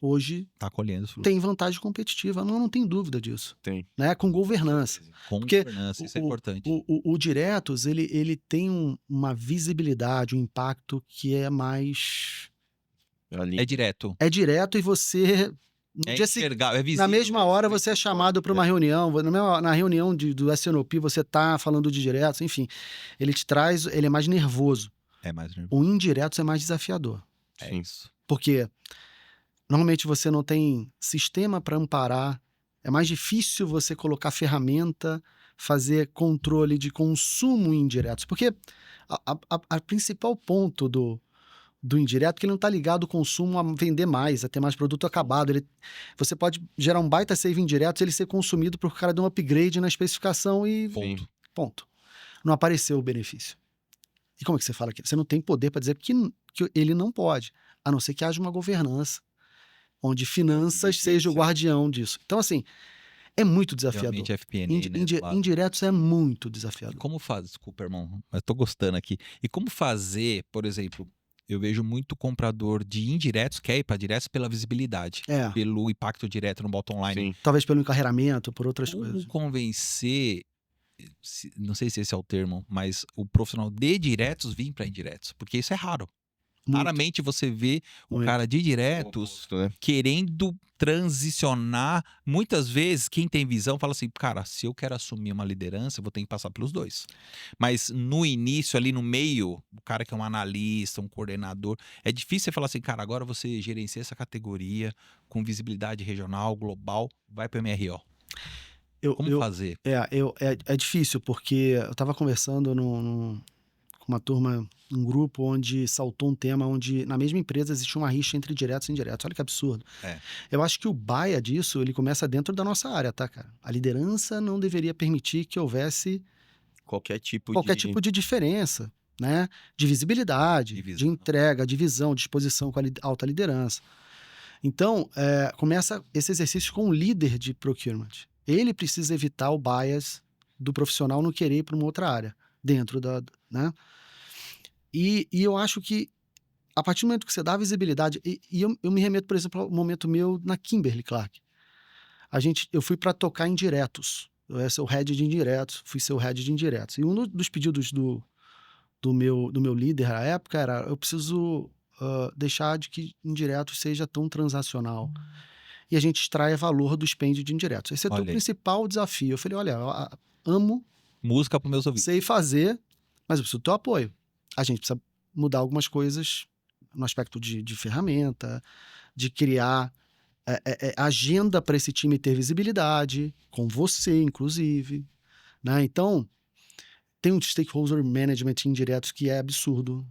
hoje Tá colhendo fruto. tem vantagem competitiva, não tem dúvida disso. Tem. Né? Com governança. Com Porque governança, isso é importante. O diretos, ele tem uma visibilidade, um impacto que é mais... Ali. É direto. É direto e você... No É dia seguinte, enxergável, é visível. na mesma hora você é chamado para uma reunião, na reunião do SNOP você tá falando de diretos, enfim, ele é mais nervoso. É mais nervoso. O indiretos é mais desafiador. É isso. Porque normalmente você não tem sistema para amparar, é mais difícil você colocar ferramenta, fazer controle de consumo em indiretos. Porque a principal ponto do indireto é que ele não está ligado ao consumo a vender mais, a ter mais produto acabado. Você pode gerar um baita save indireto e ele ser consumido porque o cara deu um upgrade na especificação e ponto. Não apareceu o benefício. E como é que você fala aqui? Você não tem poder para dizer que ele não pode, a não ser que haja uma governança onde finanças seja o guardião disso. Então, assim, é muito desafiador. Realmente FP&A, né? Indiretos é muito E desafiador. como faz, desculpa, irmão, mas tô gostando aqui. E como fazer, por exemplo, eu vejo muito comprador de indiretos quer ir para diretos pela visibilidade, pelo impacto direto no bottom line. Sim. Talvez pelo encarreiramento, por outras Como coisas. convencer, não sei se esse é o termo, mas o profissional de diretos vir para indiretos? Porque isso é raro. Muito. Raramente você vê o Muito. cara de diretos querendo transicionar. Muitas vezes, quem tem visão fala assim, cara, se eu quero assumir uma liderança, eu vou ter que passar pelos dois. Mas no início, ali no meio, o cara que é um analista, um coordenador, é difícil você falar assim, cara, agora você gerencia essa categoria com visibilidade regional, global, vai para o MRO. Como fazer? É difícil, porque eu estava conversando com uma turma, um grupo onde saltou um tema onde na mesma empresa existia uma rixa entre diretos e indiretos. Olha que absurdo. Eu acho que o baia disso, ele começa dentro da nossa área, tá, cara? A liderança não deveria permitir que houvesse qualquer tipo de diferença, né? De visibilidade, de entrega, de visão, de exposição com a alta liderança. Então, começa esse exercício com o líder de procurement. Ele precisa evitar o bias do profissional não querer ir para uma outra área, dentro da... né? E eu acho que, a partir do momento que você dá visibilidade... E eu me remeto, por exemplo, ao momento meu na Kimberly-Clark. Eu fui para tocar indiretos. Eu ia ser o head de indiretos, fui ser o head de indiretos. E um dos pedidos do meu líder na época era: eu preciso deixar de que indiretos seja tão transacional. E a gente extraia valor do spend de indiretos. Esse é o principal desafio. Eu falei, olha, eu amo... música para meus ouvidos. Sei fazer, mas eu preciso do teu apoio. A gente precisa mudar algumas coisas no aspecto de ferramenta, de criar agenda para esse time ter visibilidade, com você, inclusive. Né? Então, tem um stakeholder management indireto que é absurdo.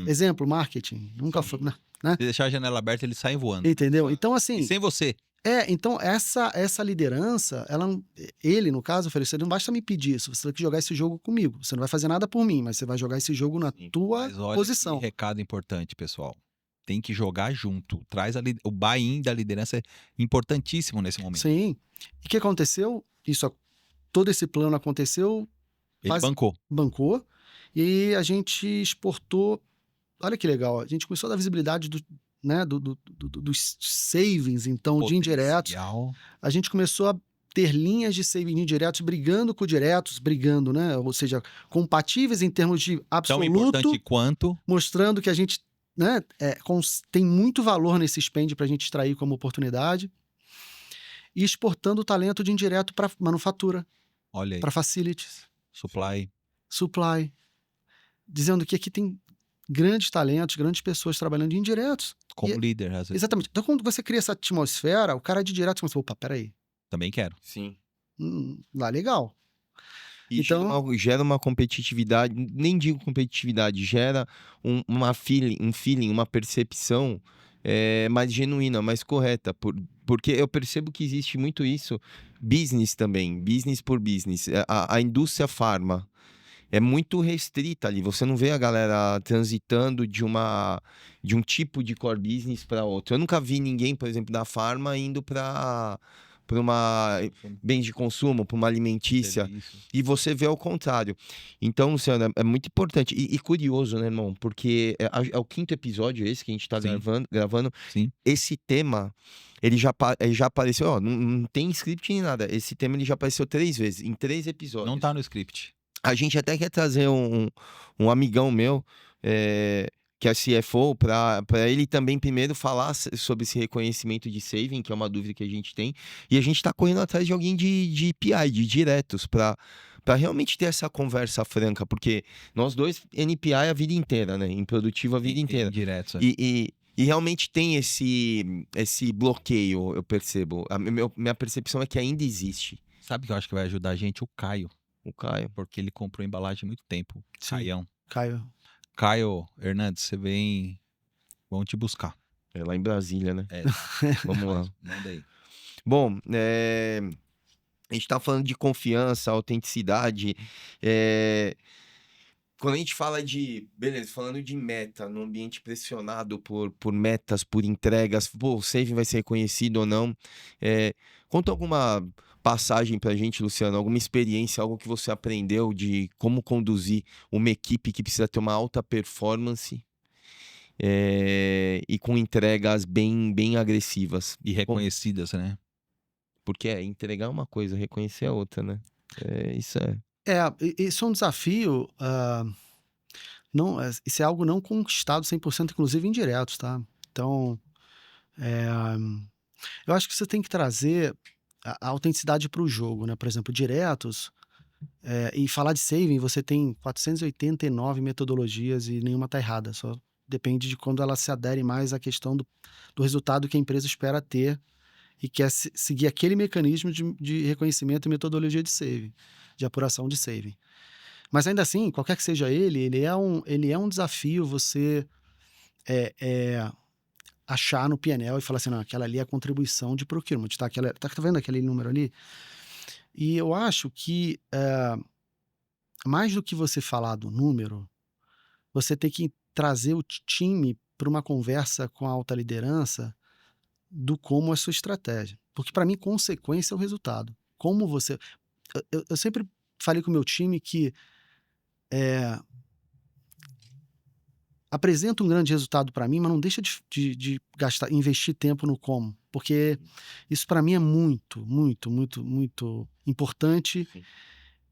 Exemplo, marketing. Nunca foi... Né? Se deixar a janela aberta, eles saem voando. Entendeu? Então, assim... E sem você. Então essa liderança, ele, no caso, ofereceu, não basta me pedir isso, você tem que jogar esse jogo comigo. Você não vai fazer nada por mim, mas você vai jogar esse jogo na tua Mas olha posição. que recado importante, pessoal. Tem que jogar junto. O buy-in da liderança é importantíssimo nesse momento. Sim. E o que aconteceu? Todo esse plano aconteceu, Ele bancou. bancou, e a gente exportou. Olha que legal, a gente começou a dar visibilidade dos savings, então, de indiretos. Potencial. A gente começou a ter linhas de saving de indiretos brigando com diretos, né? Ou seja, compatíveis em termos de Tão absoluto, importante quanto. mostrando que a gente, né, tem muito valor nesse spend para a gente extrair como oportunidade, e exportando o talento de indireto para manufatura, Olha aí. para facilities, supply, dizendo que aqui tem grandes talentos, grandes pessoas trabalhando de indiretos. Como líder, às vezes. Exatamente. Então, quando você cria essa atmosfera, o cara de direto começa, opa, peraí, Também quero. Sim. lá legal. E Então- gera uma competitividade, nem digo competitividade, gera um feeling, uma percepção mais genuína, mais correta. Porque eu percebo que existe muito isso, business também, business por business. A indústria farma é muito restrita ali. Você não vê a galera transitando de um tipo de core business para outro. Eu nunca vi ninguém, por exemplo, da farma indo para uma bens de consumo, para uma alimentícia. E você vê ao contrário. Então, Luciano, é muito importante. E curioso, né, irmão? Porque é o 5º episódio esse que a gente está Sim. gravando. Sim. Esse tema, ele já apareceu, ó, não tem script nem nada. Esse tema ele já apareceu 3 vezes, em 3 episódios. Não tá no script. A gente até quer trazer um amigão meu, que é CFO, para ele também primeiro falar sobre esse reconhecimento de saving, que é uma dúvida que a gente tem. E a gente está correndo atrás de alguém de PI, de diretos, para realmente ter essa conversa franca, porque nós dois, NPI a vida inteira, né? Improdutivo a vida inteira. Direto. E realmente tem esse bloqueio, eu percebo. Minha percepção é que ainda existe. Sabe que eu acho que vai ajudar a gente? O Caio. O Caio. Porque ele comprou embalagem há muito tempo. Sim. Caio Hernandes, você vem. Vamos te buscar. É lá em Brasília, né? Vamos lá. Manda aí. Bom, a gente tá falando de confiança, autenticidade. Quando a gente fala beleza, falando de meta, num ambiente pressionado por metas, por entregas, o saving vai ser reconhecido ou não. Conta alguma passagem pra gente, Luciano, alguma experiência, algo que você aprendeu de como conduzir uma equipe que precisa ter uma alta performance e com entregas bem agressivas. E reconhecidas, né? Porque entregar é uma coisa, reconhecer é outra, né? Isso é... Isso é um desafio, isso é algo não conquistado 100%, inclusive indiretos, tá? Então, eu acho que você tem que trazer a autenticidade para o jogo, né? Por exemplo, diretos, e falar de saving, você tem 489 metodologias e nenhuma está errada, só depende de quando ela se adere mais à questão do resultado que a empresa espera ter e quer seguir aquele mecanismo de reconhecimento e metodologia de saving, de apuração de saving. Mas ainda assim, qualquer que seja ele é um desafio você achar no PNL e falar assim, não, aquela ali é a contribuição de procurement, tá vendo aquele número ali? E eu acho que mais do que você falar do número, você tem que trazer o time para uma conversa com a alta liderança do como é a sua estratégia. Porque para mim, consequência é o resultado. Como você... Eu sempre falei com o meu time que apresenta um grande resultado para mim, mas não deixa de investir tempo no como. Porque isso para mim é muito, muito, muito, muito importante. Sim.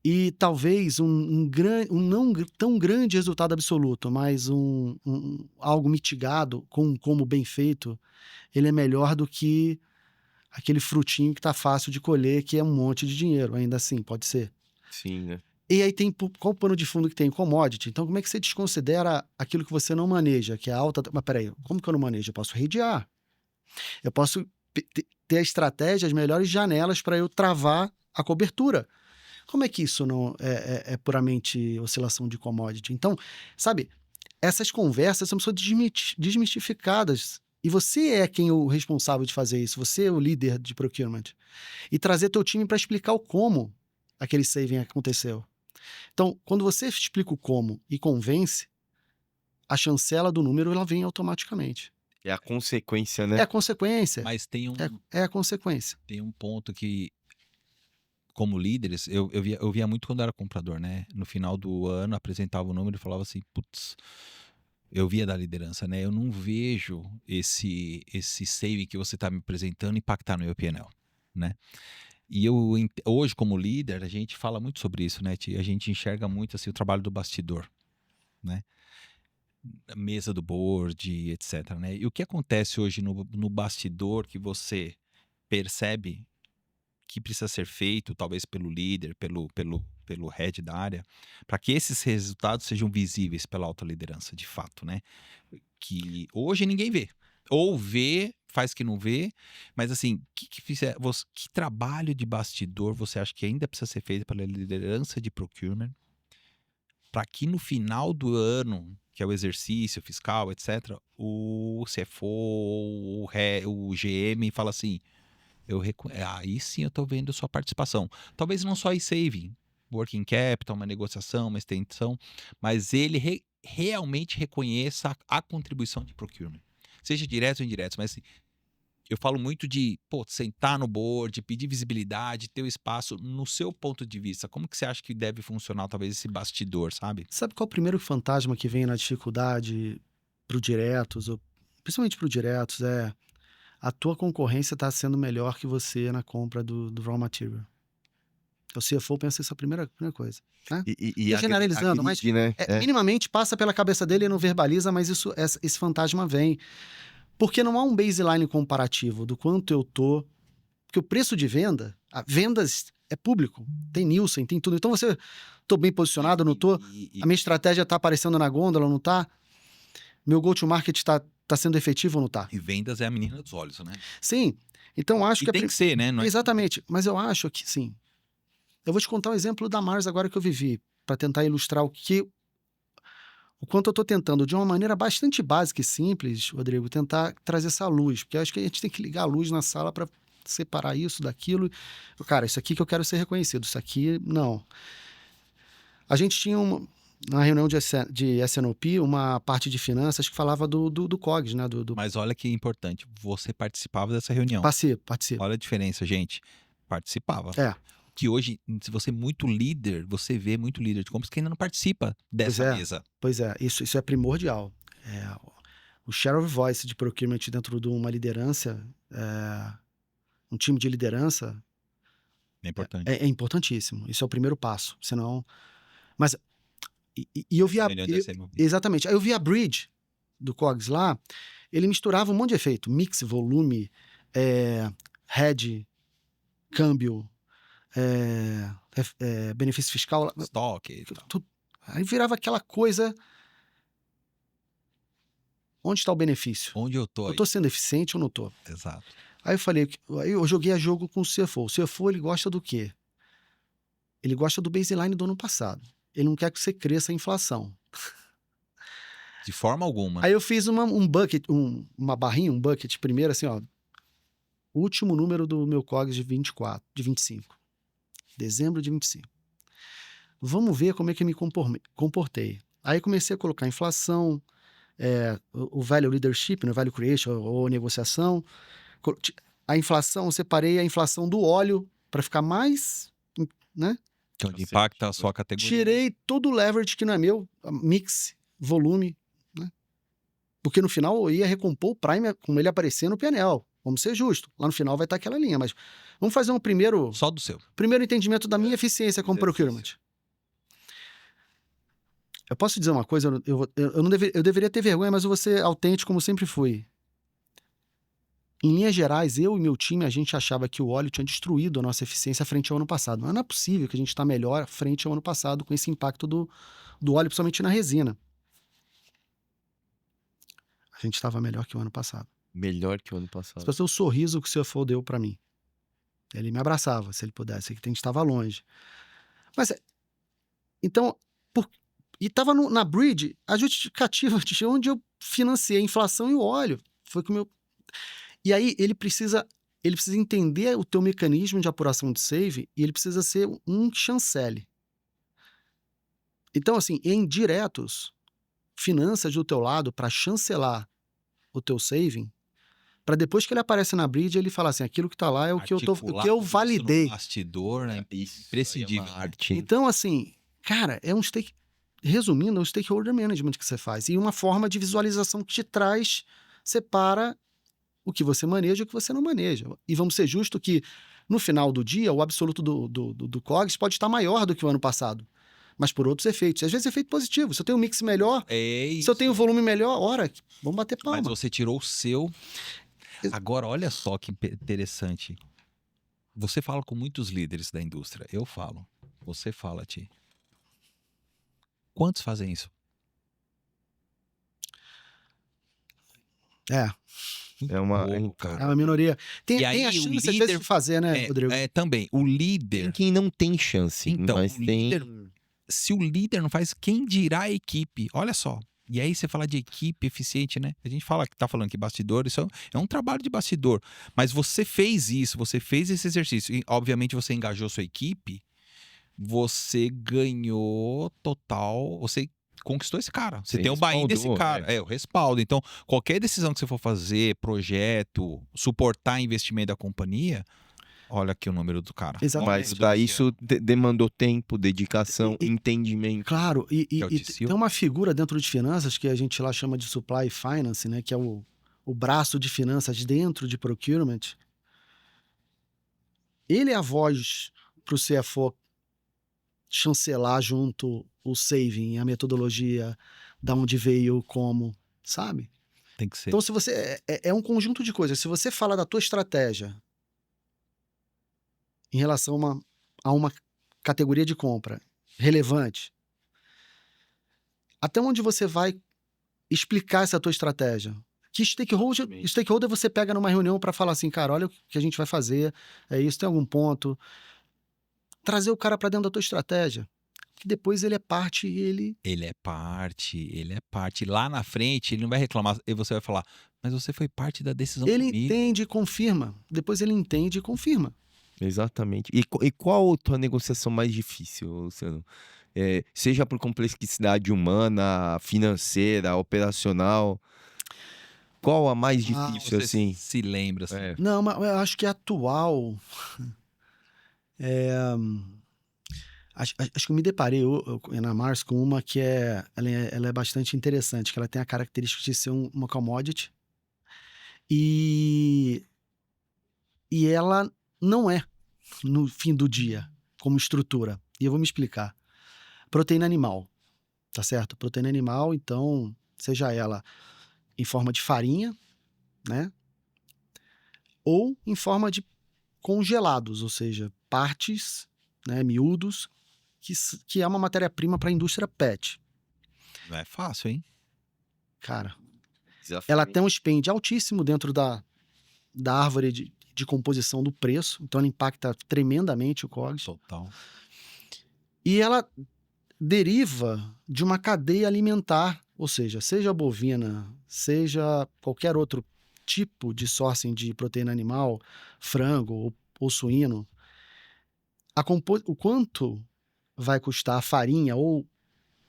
E talvez um não tão grande resultado absoluto, mas algo mitigado com como bem feito, ele é melhor do que aquele frutinho que está fácil de colher, que é um monte de dinheiro, ainda assim, pode ser. Sim, né? E aí qual o pano de fundo que tem? Commodity. Então, como é que você desconsidera aquilo que você não maneja, que é alta... Mas peraí, como que eu não manejo? Eu posso redear. Eu posso ter a estratégia, as melhores janelas para eu travar a cobertura. Como é que isso não é puramente oscilação de commodity? Então, sabe, essas conversas são desmistificadas E você é quem é o responsável de fazer isso. Você é o líder de procurement. E trazer teu time para explicar o como aquele saving aconteceu. Então, quando você explica o como e convence, a chancela do número ela vem automaticamente. É a consequência, É né? a consequência. Mas tem É a consequência. tem um ponto que, como líderes, eu via muito quando eu era comprador, né? No final do ano, apresentava o número e falava assim, putz, eu via da liderança, né? Eu não vejo esse saving que você está me apresentando impactar no meu P&L, né? E hoje, como líder, a gente fala muito sobre isso, né? A gente enxerga muito assim, o trabalho do bastidor, né? A mesa do board, etc, né? E o que acontece hoje no bastidor que você percebe que precisa ser feito, talvez pelo líder, pelo head da área, para que esses resultados sejam visíveis pela alta liderança, de fato, né? Que hoje ninguém vê. Ou vê, faz que não vê, mas assim, que trabalho de bastidor você acha que ainda precisa ser feito pela liderança de procurement para que no final do ano, que é o exercício fiscal, etc., o CFO, o GM fala assim, aí sim eu estou vendo sua participação. Talvez não só em saving, working capital, uma negociação, uma extensão, mas ele realmente reconheça a contribuição de procurement. Seja direto ou indireto, mas assim, eu falo muito de sentar no board, pedir visibilidade, ter o espaço. No seu ponto de vista, como que você acha que deve funcionar talvez esse bastidor, sabe? Sabe qual é o primeiro fantasma que vem na dificuldade pro diretos, ou principalmente pro diretos, é a tua concorrência está sendo melhor que você na compra do raw material. O CFO pensa essa primeira coisa. Né? E Generalizando, mas né? minimamente passa pela cabeça dele e não verbaliza, mas esse fantasma vem. Porque não há um baseline comparativo do quanto eu tô. Porque o preço de vendas é público, tem Nielsen, tem tudo. Então você, tô bem posicionado, não tô? A minha estratégia tá aparecendo na gôndola, não tá? Meu go-to-market tá sendo efetivo ou não tá? E vendas é a menina dos olhos, né? Sim. Então acho que... tem que ser, né? Não é... Exatamente. Mas eu acho que, sim. Eu vou te contar um exemplo da Mars agora que eu vivi, para tentar ilustrar o quanto eu estou tentando, de uma maneira bastante básica e simples, Rodrigo, tentar trazer essa luz. Porque eu acho que a gente tem que ligar a luz na sala para separar isso daquilo. Cara, isso aqui que eu quero ser reconhecido, isso aqui, não. A gente tinha na reunião de S&OP, uma parte de finanças que falava do COGS, né? Mas olha que importante, você participava dessa reunião. Participo. Olha a diferença, gente. Participava. É. Que hoje, se você é muito líder, você vê muito líder de compras que ainda não participa dessa mesa. Pois é, isso é primordial. O share of voice de procurement dentro de uma liderança, um time de liderança... É importante. É importantíssimo. Isso é o primeiro passo. Senão... Mas... E eu vi exatamente. Aí eu vi a bridge do COGS lá, ele misturava um monte de efeito. Mix, volume, head, câmbio, benefício fiscal. Estoque. Aí virava aquela coisa... Onde está o benefício? Onde eu tô? Eu tô sendo eficiente ou não tô? Exato. Aí eu falei, aí eu joguei a jogo com o CFO. O CFO, ele gosta do quê? Ele gosta do baseline do ano passado. Ele não quer que você cresça a inflação. De forma alguma. Aí eu fiz uma barrinha, um bucket primeiro, assim, ó. Último número do meu COGS de 25. Dezembro de 25. Vamos ver como é que eu me comportei. Aí comecei a colocar inflação, o value leadership, né, value creation ou negociação. A inflação, eu separei a inflação do óleo para ficar mais, né? Que onde impacta a sua categoria. Tirei todo o leverage que não é meu, mix, volume, né? Porque no final eu ia recompor o Prime como ele aparecer no PNL. Vamos ser justos. Lá no final vai estar aquela linha, mas vamos fazer um primeiro... Só do seu. Primeiro entendimento da minha eficiência como procurement. Eu posso dizer uma coisa, eu deveria ter vergonha, mas eu vou ser autêntico como sempre fui. Em linhas gerais, eu e meu time, a gente achava que o óleo tinha destruído a nossa eficiência frente ao ano passado. Mas não é possível que a gente está melhor frente ao ano passado com esse impacto do óleo, principalmente na resina. A gente estava melhor que o ano passado. Melhor que o ano passado. Se fosse o sorriso que o CFO deu para mim. Ele me abraçava, se ele pudesse, que a gente estava longe. Mas, então, e estava na bridge a justificativa de onde eu financiei a inflação e o óleo. Foi com o meu... E aí ele precisa entender o teu mecanismo de apuração de save e ele precisa ser um chancele. Então, assim, em diretos, finanças do teu lado para chancelar o teu saving, para depois que ele aparece na bridge, ele falar assim, aquilo que tá lá é o que eu validei. Isso no bastidor, né? Imprescindível. Arte. Então, assim, cara, resumindo, é um stakeholder management que você faz. E uma forma de visualização que te traz, separa o que você maneja e o que você não maneja. E vamos ser justos que, no final do dia, o absoluto do COGS pode estar maior do que o ano passado. Mas por outros efeitos. Às vezes efeito positivo. Se eu tenho um mix melhor, se eu tenho volume melhor, ora, vamos bater palma. Mas você tirou o seu. Agora, olha só que interessante. Você fala com muitos líderes da indústria. Eu falo. Você fala, Ti. Quantos fazem isso? É uma minoria. Tem aí a o chance, às líder- vezes, de fazer, né, Rodrigo? Também. O líder. Tem quem não tem chance, Então, mas o tem... líder, se o líder não faz, quem dirá a equipe? Olha só. E aí você fala de equipe eficiente, né? A gente tá falando que bastidor, isso é um trabalho de bastidor. Mas você fez isso, você fez esse exercício. E, obviamente, você engajou sua equipe, você ganhou total, você conquistou esse cara. Você tem o buy-in desse cara. O respaldo. Então, qualquer decisão que você for fazer, projeto, suportar investimento da companhia, olha aqui o número do cara. Exatamente. Mas para isso demandou tempo, dedicação, entendimento. Claro, e é o TCO. tem uma figura dentro de finanças que a gente lá chama de supply finance, né? Que é o braço de finanças dentro de procurement. Ele é a voz para o CFO chancelar junto o saving, a metodologia, da onde veio, como, sabe? Tem que ser. Então, se você é um conjunto de coisas. Se você fala da tua estratégia em relação a uma categoria de compra relevante, até onde você vai explicar essa tua estratégia? Que stakeholder você pega numa reunião para falar assim, cara, olha o que a gente vai fazer, é isso, tem algum ponto. Trazer o cara para dentro da tua estratégia. Que depois ele é parte e ele... Ele é parte. Lá na frente, ele não vai reclamar. E você vai falar, mas você foi parte da decisão Ele comigo. entende e confirma. Depois ele entende e confirma. Exatamente. E qual a tua negociação mais difícil, Luciano? Seja por complexidade humana, financeira, operacional, qual a mais difícil, Você assim? se lembra, assim. Não, mas eu acho que a atual... Acho que eu me deparei na Mars com uma que ela é bastante interessante, que ela tem a característica de ser uma commodity e ela não é, no fim do dia, como estrutura. E eu vou me explicar. Proteína animal, tá certo? Proteína animal, então, seja ela em forma de farinha, né? Ou em forma de congelados, ou seja, partes, né, miúdos, que é uma matéria-prima para a indústria pet. Não é fácil, hein? Cara, Desafio. ela tem um spend altíssimo dentro da árvore de composição do preço, então ela impacta tremendamente o COGS. Total. E ela deriva de uma cadeia alimentar, ou seja bovina, seja qualquer outro tipo de sourcing de proteína animal, frango ou suíno, o quanto vai custar a farinha ou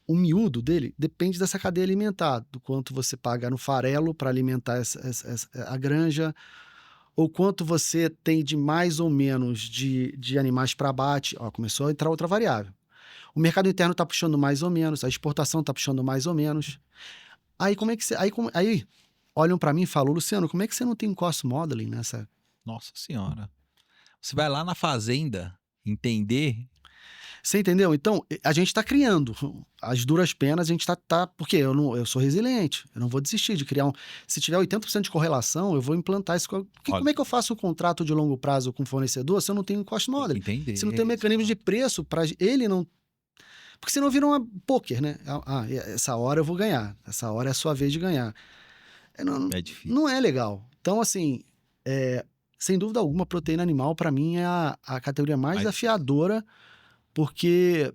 o miúdo dele depende dessa cadeia alimentar, do quanto você paga no farelo para alimentar a granja, ou quanto você tem de mais ou menos de animais para abate. Ó, começou a entrar outra variável. O mercado interno está puxando mais ou menos, a exportação está puxando mais ou menos. Aí como é que você... Aí olham para mim e falam, Luciano, como é que você não tem cost modeling nessa... Nossa senhora. Você vai lá na fazenda entender... Você entendeu? Então, a gente está criando. As duras penas, a gente tá... Porque eu sou resiliente. Eu não vou desistir de criar Se tiver 80% de correlação, eu vou implantar isso. Como é que eu faço um contrato de longo prazo com o fornecedor se eu não tenho cost modeling? Entender. Se não tem mecanismo de preço para ele não... Porque senão vira uma poker, né? Essa hora eu vou ganhar. Essa hora é a sua vez de ganhar. É difícil. Não é legal. Então, assim... sem dúvida alguma, proteína animal, para mim, é a categoria mais desafiadora, porque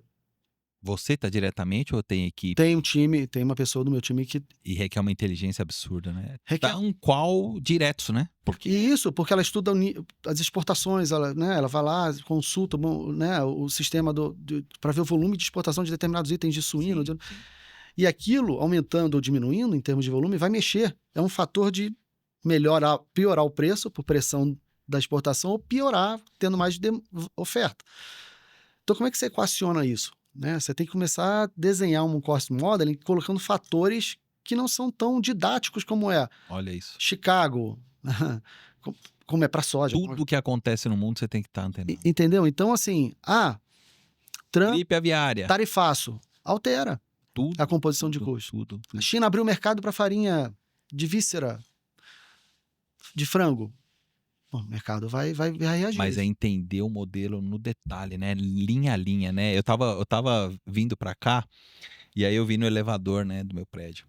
Você tá diretamente ou tem equipe? Tem um time, tem uma pessoa do meu time que E requer uma inteligência absurda, né? requer. Tão qual diretos, né? Porque E isso, porque ela estuda as exportações, ela, né, ela vai lá, consulta, né, o sistema para ver o volume de exportação de determinados itens de suíno. Sim, sim. E aquilo, aumentando ou diminuindo em termos de volume, vai mexer. É um fator de piorar o preço por pressão da exportação ou piorar tendo mais oferta. Então, como é que você equaciona isso? Né? Você tem que começar a desenhar um cost modeling colocando fatores que não são tão didáticos como é olha isso. Chicago, como é para soja. Tudo que acontece no mundo você tem que estar antenado. Entendeu? Então, assim, Trump, Gripe aviária. tarifaço, altera Tudo, a composição de tudo, custo. tudo. A China abriu o mercado para farinha de víscera, de frango. Bom, o mercado vai reagir. Mas é entender o modelo no detalhe, né? Linha a linha, né? Eu tava vindo pra cá e aí eu vi no elevador, né, do meu prédio.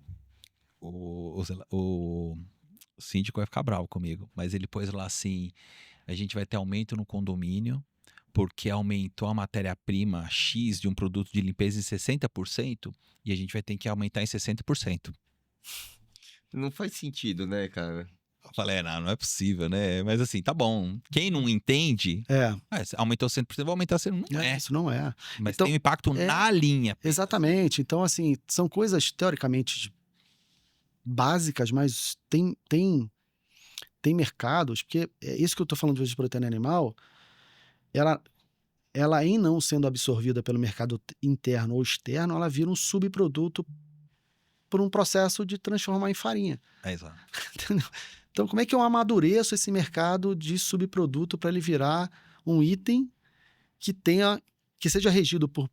O síndico vai ficar bravo comigo, mas ele pôs lá assim: a gente vai ter aumento no condomínio porque aumentou a matéria-prima X de um produto de limpeza em 60% e a gente vai ter que aumentar em 60%. Não faz sentido, né, cara? Eu falei, não é possível, né? Mas assim, tá bom. Quem não entende, aumentou 100%, vai aumentar 100%. Não é. Isso não é. Mas Então, tem um impacto na linha. Exatamente. Então, assim, são coisas teoricamente básicas, mas tem mercados, porque é isso que eu estou falando de proteína animal, ela em não sendo absorvida pelo mercado interno ou externo, ela vira um subproduto por um processo de transformar em farinha. É, exato. Entendeu? Então, como é que eu amadureço esse mercado de subproduto para ele virar um item que seja regido por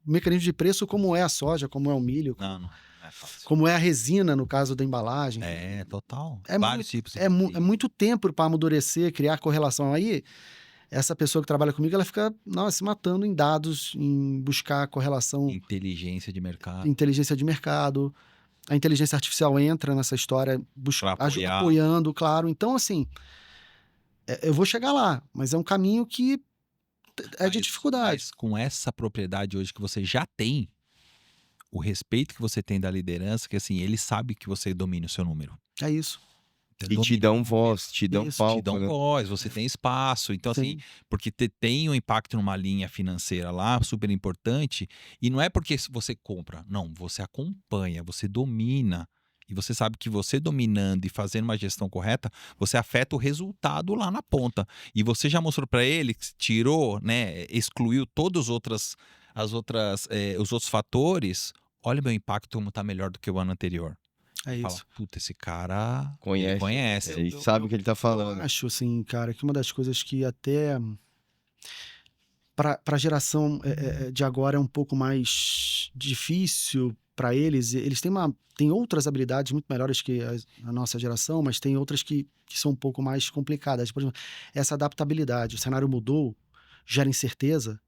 mecanismo de preço como é a soja, como é o milho, Não é fácil. como é a resina no caso da embalagem. É, total. É vários tipos. É muito tempo para amadurecer, criar correlação. Aí, essa pessoa que trabalha comigo, ela fica se matando em dados, em buscar correlação. Inteligência de mercado. Inteligência de mercado. A inteligência artificial entra nessa história, apoiando, claro. Então, assim, eu vou chegar lá, mas é um caminho que é de dificuldade. Mas com essa propriedade hoje que você já tem, o respeito que você tem da liderança, que assim, ele sabe que você domina o seu número. É isso. E te dão voz, te dão palco. Te dão voz, você tem espaço. Então, assim, porque tem um impacto numa linha financeira lá, super importante, e não é porque você compra, não, você acompanha, você domina. E você sabe que você dominando e fazendo uma gestão correta, você afeta o resultado lá na ponta. E você já mostrou para ele que tirou, né, excluiu todos os outros fatores. Olha o meu impacto como tá melhor do que o ano anterior. É isso. Fala, puta, esse cara conhece. Ele sabe o que ele tá falando. Eu acho, assim, cara, que uma das coisas que até para a geração de agora é um pouco mais difícil para eles. Eles têm outras habilidades muito melhores que a nossa geração, mas tem outras que são um pouco mais complicadas. Por exemplo, essa adaptabilidade. O cenário mudou, gera incerteza,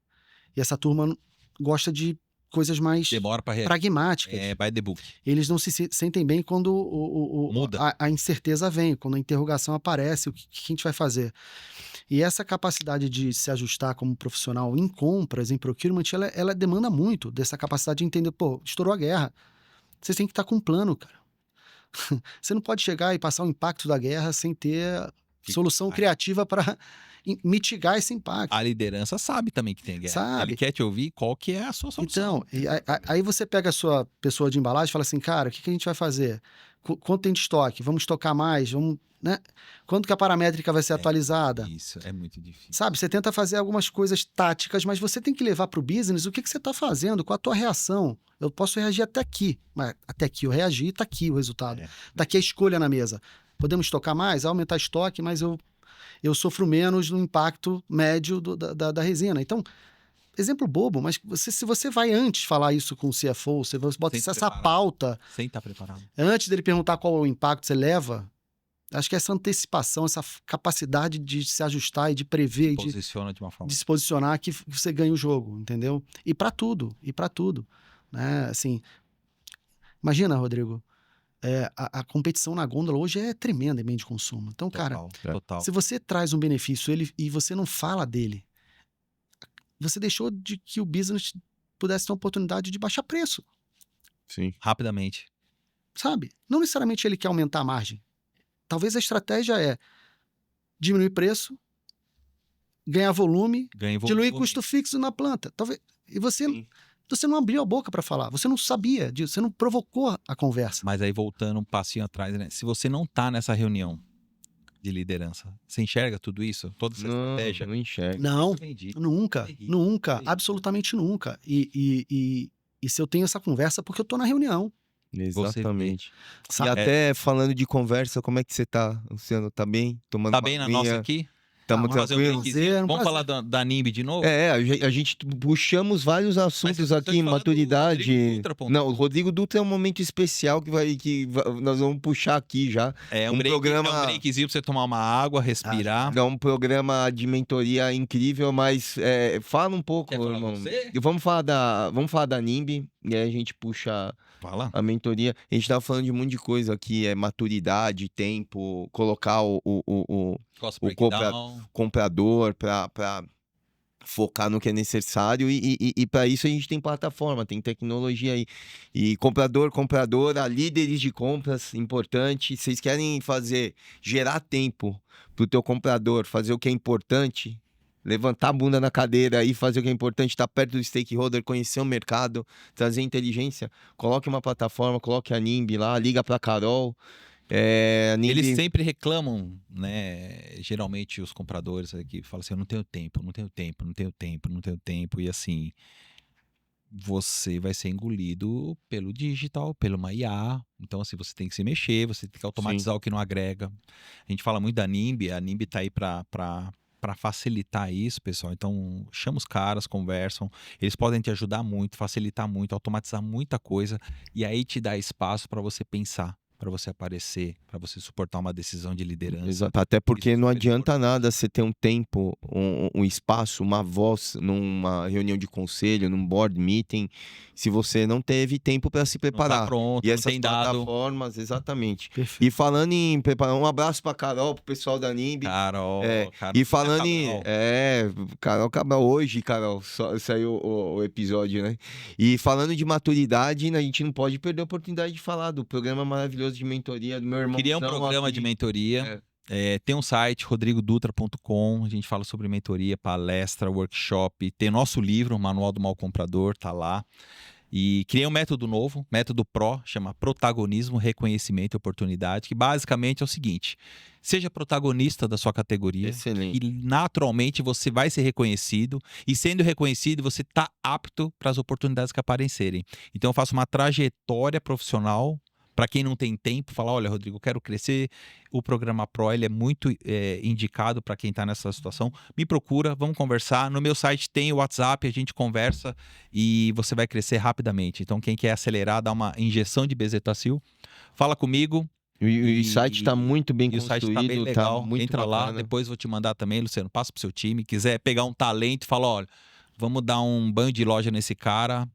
e essa turma gosta de coisas mais pragmáticas. É, by the book. Eles não se sentem bem quando muda. A incerteza vem, quando a interrogação aparece, o que a gente vai fazer? E essa capacidade de se ajustar como profissional em compras, em procurement, ela demanda muito dessa capacidade de entender, estourou a guerra. Vocês têm que estar com um plano, cara. Você não pode chegar e passar o impacto da guerra sem ter solução criativa para mitigar esse impacto. A liderança sabe também que tem guerra. Sabe. Ele quer te ouvir qual que é a sua solução. Então, aí você pega a sua pessoa de embalagem e fala assim, cara, o que a gente vai fazer? Quanto tem de estoque? Vamos estocar mais? Vamos, né? Quando que a paramétrica vai ser atualizada? Isso, é muito difícil. Sabe, você tenta fazer algumas coisas táticas, mas você tem que levar para o business o que você está fazendo, qual a tua reação. Eu posso reagir até aqui, mas até aqui eu reagi e está aqui o resultado. Está aqui a escolha na mesa. Podemos estocar mais, aumentar estoque, mas eu sofro menos no impacto médio da resina. Então, exemplo bobo, mas se você vai antes falar isso com o CFO, você bota essa pauta... Sem estar preparado. Antes dele perguntar qual é o impacto que você leva, acho que essa antecipação, essa capacidade de se ajustar e de prever... Posiciona de uma forma. De se posicionar que você ganha o jogo, entendeu? E para tudo. Né? Assim, imagina, Rodrigo... A competição na gôndola hoje é tremenda em bem de consumo. Então, total. Se você traz um benefício e você não fala dele, você deixou de que o business pudesse ter uma oportunidade de baixar preço, Sim. Rapidamente. sabe? Não necessariamente ele quer aumentar a margem. Talvez a estratégia é diminuir preço, ganhar volume, Ganha diluir volume. custo fixo na planta. Talvez, e você não abriu a boca para falar, você não sabia disso, você não provocou a conversa. Mas aí voltando um passinho atrás, né? Se você não tá nessa reunião de liderança, você enxerga tudo isso? Toda essa estratégia? Não enxerga. Não, Entendi. nunca, Terrível, nunca, terrível. absolutamente nunca. E se eu tenho essa conversa, é porque eu tô na reunião, Exatamente. E sabe? até falando de conversa, como é que você tá, Luciano? Tá bem? Tomando Tá uma bem na aguinha? nossa aqui? Tamo Tá, Fazer um tranquilo? breakzinho? Prazer, um Vamos prazer. falar da NIMB de novo? A gente puxamos vários assuntos aqui, maturidade. Não, o Rodrigo Dutra é um momento especial nós vamos puxar aqui já. É um programa- é um breakzinho pra você tomar uma água, respirar. É um programa de mentoria incrível, mas fala um pouco, Quer falar irmão. você? Vamos falar da NIMB, e aí a gente puxa Fala. a mentoria. A gente tava falando de um monte de coisa aqui, maturidade, tempo, colocar o Cost o breakdown. comprador para focar no que é necessário e para isso a gente tem plataforma, tem tecnologia aí. E compradora, líderes de compras, importante. Vocês querem gerar tempo pro teu comprador, fazer o que é importante, levantar a bunda na cadeira e fazer o que é importante, estar perto do stakeholder, conhecer o mercado, trazer inteligência, coloque uma plataforma, coloque a NIMB lá, liga pra Carol. A NIMB... Eles sempre reclamam, né? Geralmente os compradores aqui falam assim: eu não tenho tempo, não tenho tempo, não tenho tempo, não tenho tempo. E assim, você vai ser engolido pelo digital, pelo uma IA. Então, assim, você tem que se mexer, você tem que automatizar o que não agrega. A gente fala muito da NIMB, a NIMB tá aí para facilitar isso, pessoal. Então, chama os caras, conversam. Eles podem te ajudar muito, facilitar muito, automatizar muita coisa. E aí te dá espaço para você pensar, para você aparecer, para você suportar uma decisão de liderança. Exato. Até porque Isso é não super adianta importante. nada você ter um tempo, um espaço, uma voz numa reunião de conselho, num board meeting, se você não teve tempo para se Não tá preparar. pronto, E não essas tem dado. plataformas, exatamente. Perfeito. E falando em preparar, um abraço para Carol, pro pessoal da NIMB. Carol, E falando Cabral. Carol Cabral, hoje, Carol, saiu o episódio, né? E falando de maturidade, a gente não pode perder a oportunidade de falar do programa maravilhoso de mentoria do meu irmão. Queria um programa de mentoria. Tem um site, rodrigodutra.com. A gente fala sobre mentoria, palestra, workshop. Tem nosso livro, Manual do Mal Comprador, tá lá. E criei um método novo, método PRO, chama Protagonismo, Reconhecimento e Oportunidade, que basicamente é o seguinte: seja protagonista da sua categoria, Excelente. e naturalmente você vai ser reconhecido, e sendo reconhecido, você está apto para as oportunidades que aparecerem. Então eu faço uma trajetória profissional. Para quem não tem tempo, falar: olha, Rodrigo, eu quero crescer. O programa Pro ele é muito indicado para quem está nessa situação. Me procura, vamos conversar. No meu site tem o WhatsApp, a gente conversa e você vai crescer rapidamente. Então, quem quer acelerar, dá uma injeção de bezetacil, fala comigo. E o site está muito bem E o site construído, está bem legal. muito Entra lá, bacana. depois vou te mandar também, Luciano. Passa pro seu time. Quiser pegar um talento, fala: olha, vamos dar um banho de loja nesse cara.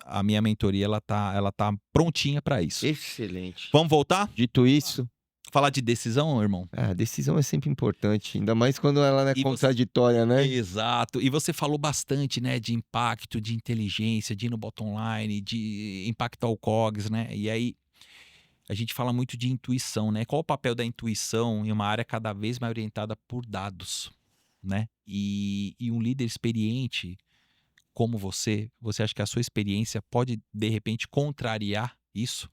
A minha mentoria ela tá prontinha para isso. Excelente. Vamos voltar? Dito isso, Falar de decisão, irmão? a decisão é sempre importante, ainda mais quando ela não é E você- contraditória, né? Exato. E você falou bastante, né, de impacto, de inteligência, de ir no bottom line, de impactar o COGS, né? E aí a gente fala muito de intuição, né? Qual o papel da intuição em uma área cada vez mais orientada por dados, né? E um líder experiente como você acha que a sua experiência pode, de repente, contrariar isso?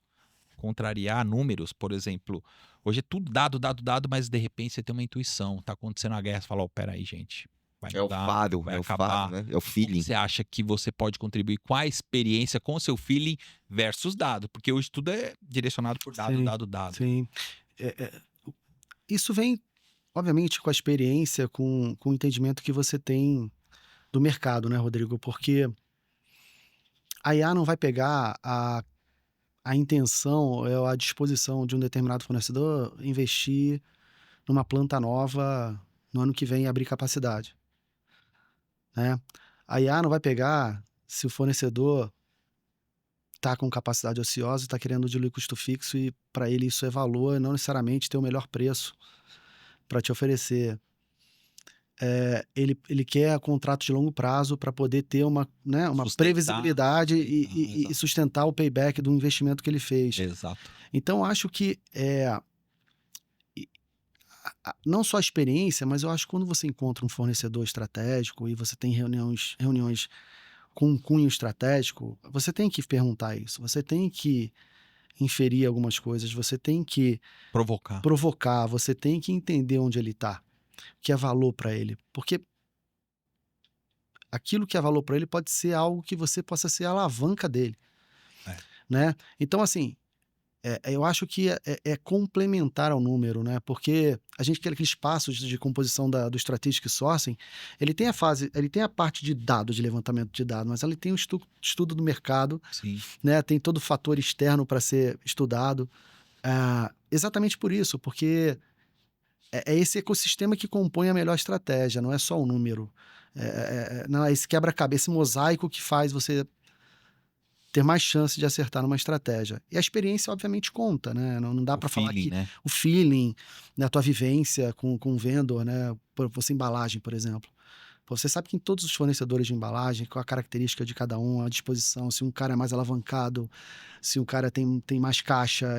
Contrariar números, por exemplo. Hoje é tudo dado, mas de repente você tem uma intuição. Tá acontecendo uma guerra, você fala: peraí, gente. Vai É o mudar, faro, vai é o acabar. faro, né? É o Como feeling. você acha que você pode contribuir com a experiência, com o seu feeling versus dado? Porque hoje tudo é direcionado por dado, Sim, dado. Sim. Isso vem, obviamente, com a experiência, com o entendimento que você tem do mercado, né, Rodrigo? Porque a IA não vai pegar a intenção, a disposição de um determinado fornecedor investir numa planta nova no ano que vem e abrir capacidade, né? A IA não vai pegar se o fornecedor está com capacidade ociosa e está querendo diluir custo fixo e para ele isso é valor, não necessariamente ter o melhor preço para te oferecer. ele quer contrato de longo prazo para poder ter uma Sustentar. previsibilidade Exato. e sustentar o payback do investimento que ele fez. Exato. Então, acho que não só a experiência, mas eu acho que quando você encontra um fornecedor estratégico e você tem reuniões com um cunho estratégico, você tem que perguntar isso, você tem que inferir algumas coisas, você tem que provocar, você tem que entender onde ele está, o que é valor para ele, porque aquilo que é valor para ele pode ser algo que você possa ser a alavanca dele, né? Então, assim, eu acho que é complementar ao número, né? Porque a gente quer aqueles passos de composição do Strategic Sourcing, ele tem a parte de dado, de levantamento de dados, mas ele tem o estudo do mercado, Sim. né? Tem todo o fator externo para ser estudado. Exatamente por isso, porque é esse ecossistema que compõe a melhor estratégia, não é só o número. Não, é esse quebra-cabeça, esse mosaico que faz você ter mais chance de acertar numa estratégia. E a experiência, obviamente, conta, né? Não dá para falar que né? o feeling, né? A tua vivência com o vendor, né? Você embalagem, por exemplo. Você sabe que em todos os fornecedores de embalagem, qual a característica de cada um, a disposição, se um cara é mais alavancado, se um cara tem mais caixa,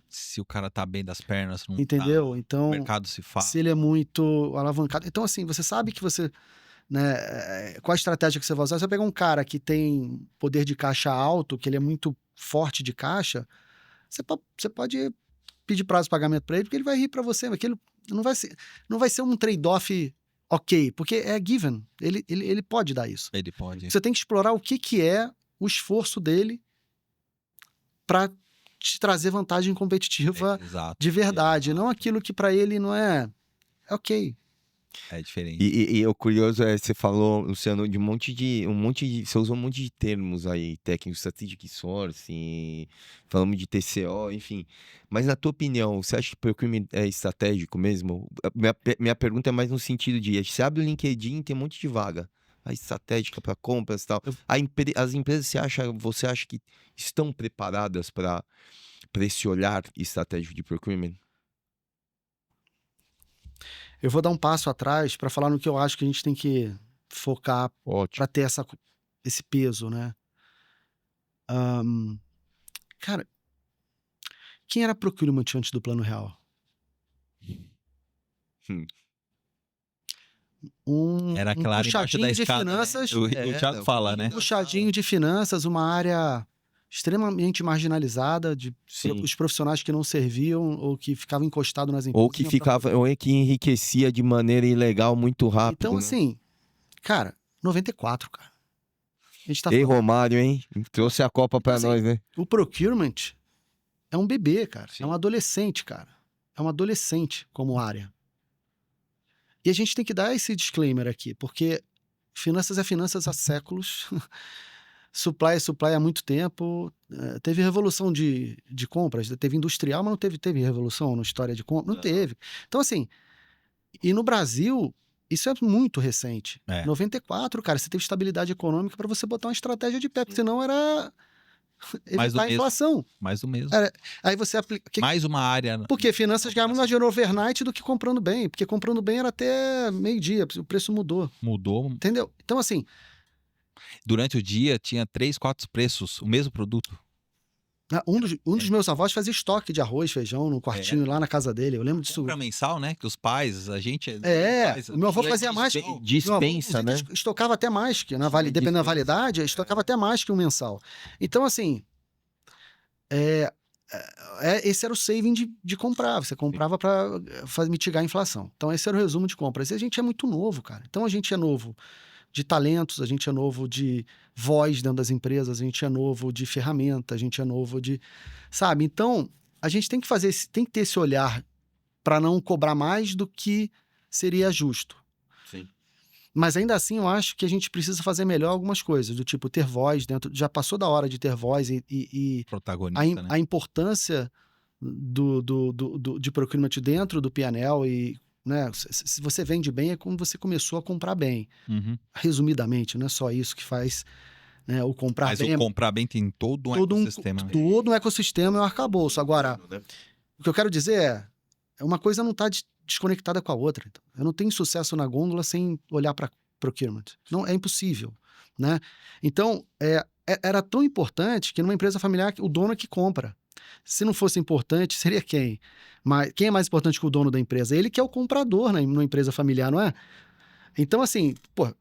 Se o cara tá bem das pernas, não entendeu? tá. Então, O mercado se fala. se ele é muito alavancado. Então, assim, você sabe que você... né, qual a estratégia que você vai usar? Você vai pegar um cara que tem poder de caixa alto, que ele é muito forte de caixa, você pode pedir prazo de pagamento para ele, porque ele vai rir para você, mas aquilo não vai ser um trade-off ok, porque é given, ele pode dar isso. Ele pode. Você tem que explorar o que é o esforço dele para te trazer vantagem competitiva Exato. de verdade, Exato. não aquilo que para ele não é ok. É diferente. E o curioso você falou, Luciano, de você usou um monte de termos aí, técnicos, strategic sourcing, falamos de TCO, enfim. Mas na tua opinião, você acha que procurement é estratégico mesmo? Minha pergunta é mais no sentido de, você abre o LinkedIn, tem um monte de vaga, a estratégica para compras e tal. As empresas, você acha que estão preparadas para esse olhar estratégico de procurement? Eu vou dar um passo atrás para falar no que eu acho que a gente tem que focar Ótimo. para ter esse peso, né? Cara, quem era procurement antes do Plano Real? Era aquela área embaixo da puxadinho de escada, finanças, né? O Thiago fala, né? puxadinho de finanças, uma área extremamente marginalizada, Sim. os profissionais que não serviam ou que ficavam encostados nas empresas. Ou que enriquecia de maneira ilegal muito rápido. Então, né? assim, cara, 94, cara. A gente tá Ei, falando... Romário, hein? Trouxe a Copa pra assim, nós, né? O procurement é um bebê, cara. Sim. É um adolescente, cara. É um adolescente como área. E a gente tem que dar esse disclaimer aqui, porque finanças é finanças há séculos. Supply é supply há muito tempo. Teve revolução de compras, teve industrial, mas não teve revolução na história de compras? Não teve. Então, assim, e no Brasil, isso é muito recente. 94, cara, você teve estabilidade econômica para você botar uma estratégia de pé, porque senão era evitar a inflação. Mais do mesmo. Aí você aplica... Mais uma área... Porque finanças ganhavam mais dinheiro overnight do que comprando bem, porque comprando bem era até meio-dia, o preço mudou. Mudou. Entendeu? Então, assim... Durante o dia tinha 3, 4 preços, o mesmo produto. Um dos meus avós fazia estoque de arroz, feijão no quartinho lá na casa dele. Eu lembro disso. Compra mensal, né? Que os pais, a gente... o meu avô fazia mais... Dispensa, né? Estocava até mais, que dependendo da validade, estocava até mais que um mensal. Então, assim... esse era o saving de comprar. Você comprava para mitigar a inflação. Então, esse era o resumo de compras. E a gente é muito novo, cara. Então, a gente é novo de talentos, a gente é novo de voz dentro das empresas, a gente é novo de ferramenta, a gente é novo de... Sabe? Então, a gente tem que ter esse olhar para não cobrar mais do que seria justo. Sim. Mas ainda assim, eu acho que a gente precisa fazer melhor algumas coisas, do tipo ter voz dentro... Já passou da hora de ter voz e protagonista, a importância de procurement dentro do P&L e... Né? Se você vende bem, é como você começou a comprar bem. Resumidamente, não é só isso que faz, né, o comprar Mas bem. Mas o comprar bem tem todo um ecossistema. Todo um ecossistema é um arcabouço. Agora, o que eu quero dizer uma coisa não está desconectada com a outra. Então, eu não tenho sucesso na gôndola sem olhar para procurement. Não, é impossível, né? Então, era tão importante que numa empresa familiar o dono é que compra. Se não fosse importante, seria quem? Mas quem é mais importante que o dono da empresa? Ele que é o comprador numa empresa familiar, não é? Então, assim, pô,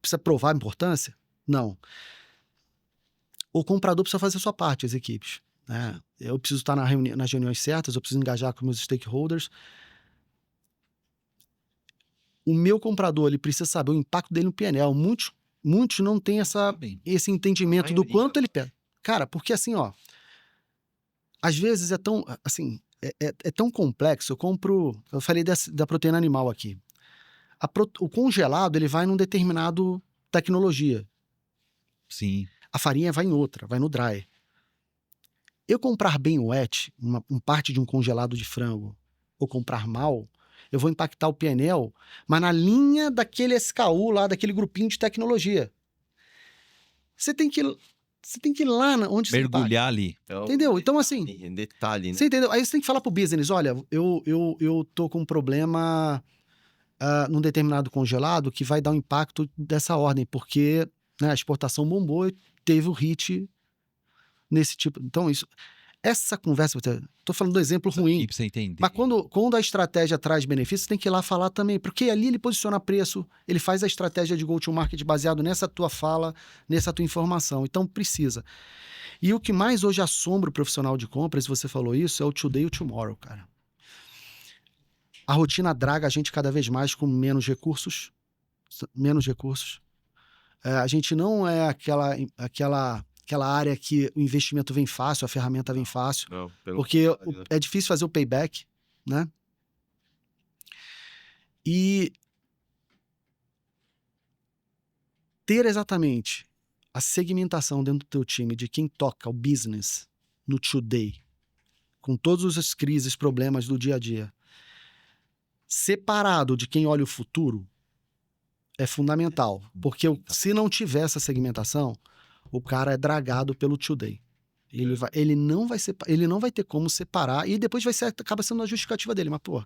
precisa provar a importância? Não. O comprador precisa fazer a sua parte, as equipes, né? Eu preciso estar nas reuniões certas, eu preciso engajar com meus stakeholders. O meu comprador, ele precisa saber o impacto dele no PNL. Muitos não têm esse entendimento do quanto ele pega. Cara, porque assim, ó, às vezes é tão, assim, é tão complexo. Eu falei da proteína animal aqui. O congelado, ele vai num determinado tecnologia. Sim. A farinha vai em outra, vai no dry. Eu comprar bem wet, uma parte de um congelado de frango, ou comprar mal, eu vou impactar o PNL, mas na linha daquele SKU lá, daquele grupinho de tecnologia. Você tem que ir lá onde você Mergulhar ali. Entendeu? Então, assim, detalhe, né? você entendeu? Aí você tem que falar pro business, olha, eu tô com um problema num determinado congelado que vai dar um impacto dessa ordem, porque, né, a exportação bombou e teve o hit nesse tipo. Então, essa conversa, tô falando do exemplo ruim, Pra você entender. mas quando a estratégia traz benefícios, você tem que ir lá falar também, porque ali ele posiciona preço, ele faz a estratégia de go-to-market baseado nessa tua fala, nessa tua informação. Então, precisa. E o que mais hoje assombra o profissional de compras, você falou isso, é o today e o tomorrow, cara. A rotina draga a gente cada vez mais com menos recursos. A gente não é aquela área que o investimento vem fácil, a ferramenta vem fácil, porque é difícil fazer o payback, né? E ter exatamente a segmentação dentro do teu time de quem toca o business no today, com todas as crises, problemas do dia a dia, separado de quem olha o futuro, é fundamental. Porque se não tiver essa segmentação, o cara é dragado pelo today. Ele não vai ter como separar, e depois acaba sendo a justificativa dele. Mas, pô,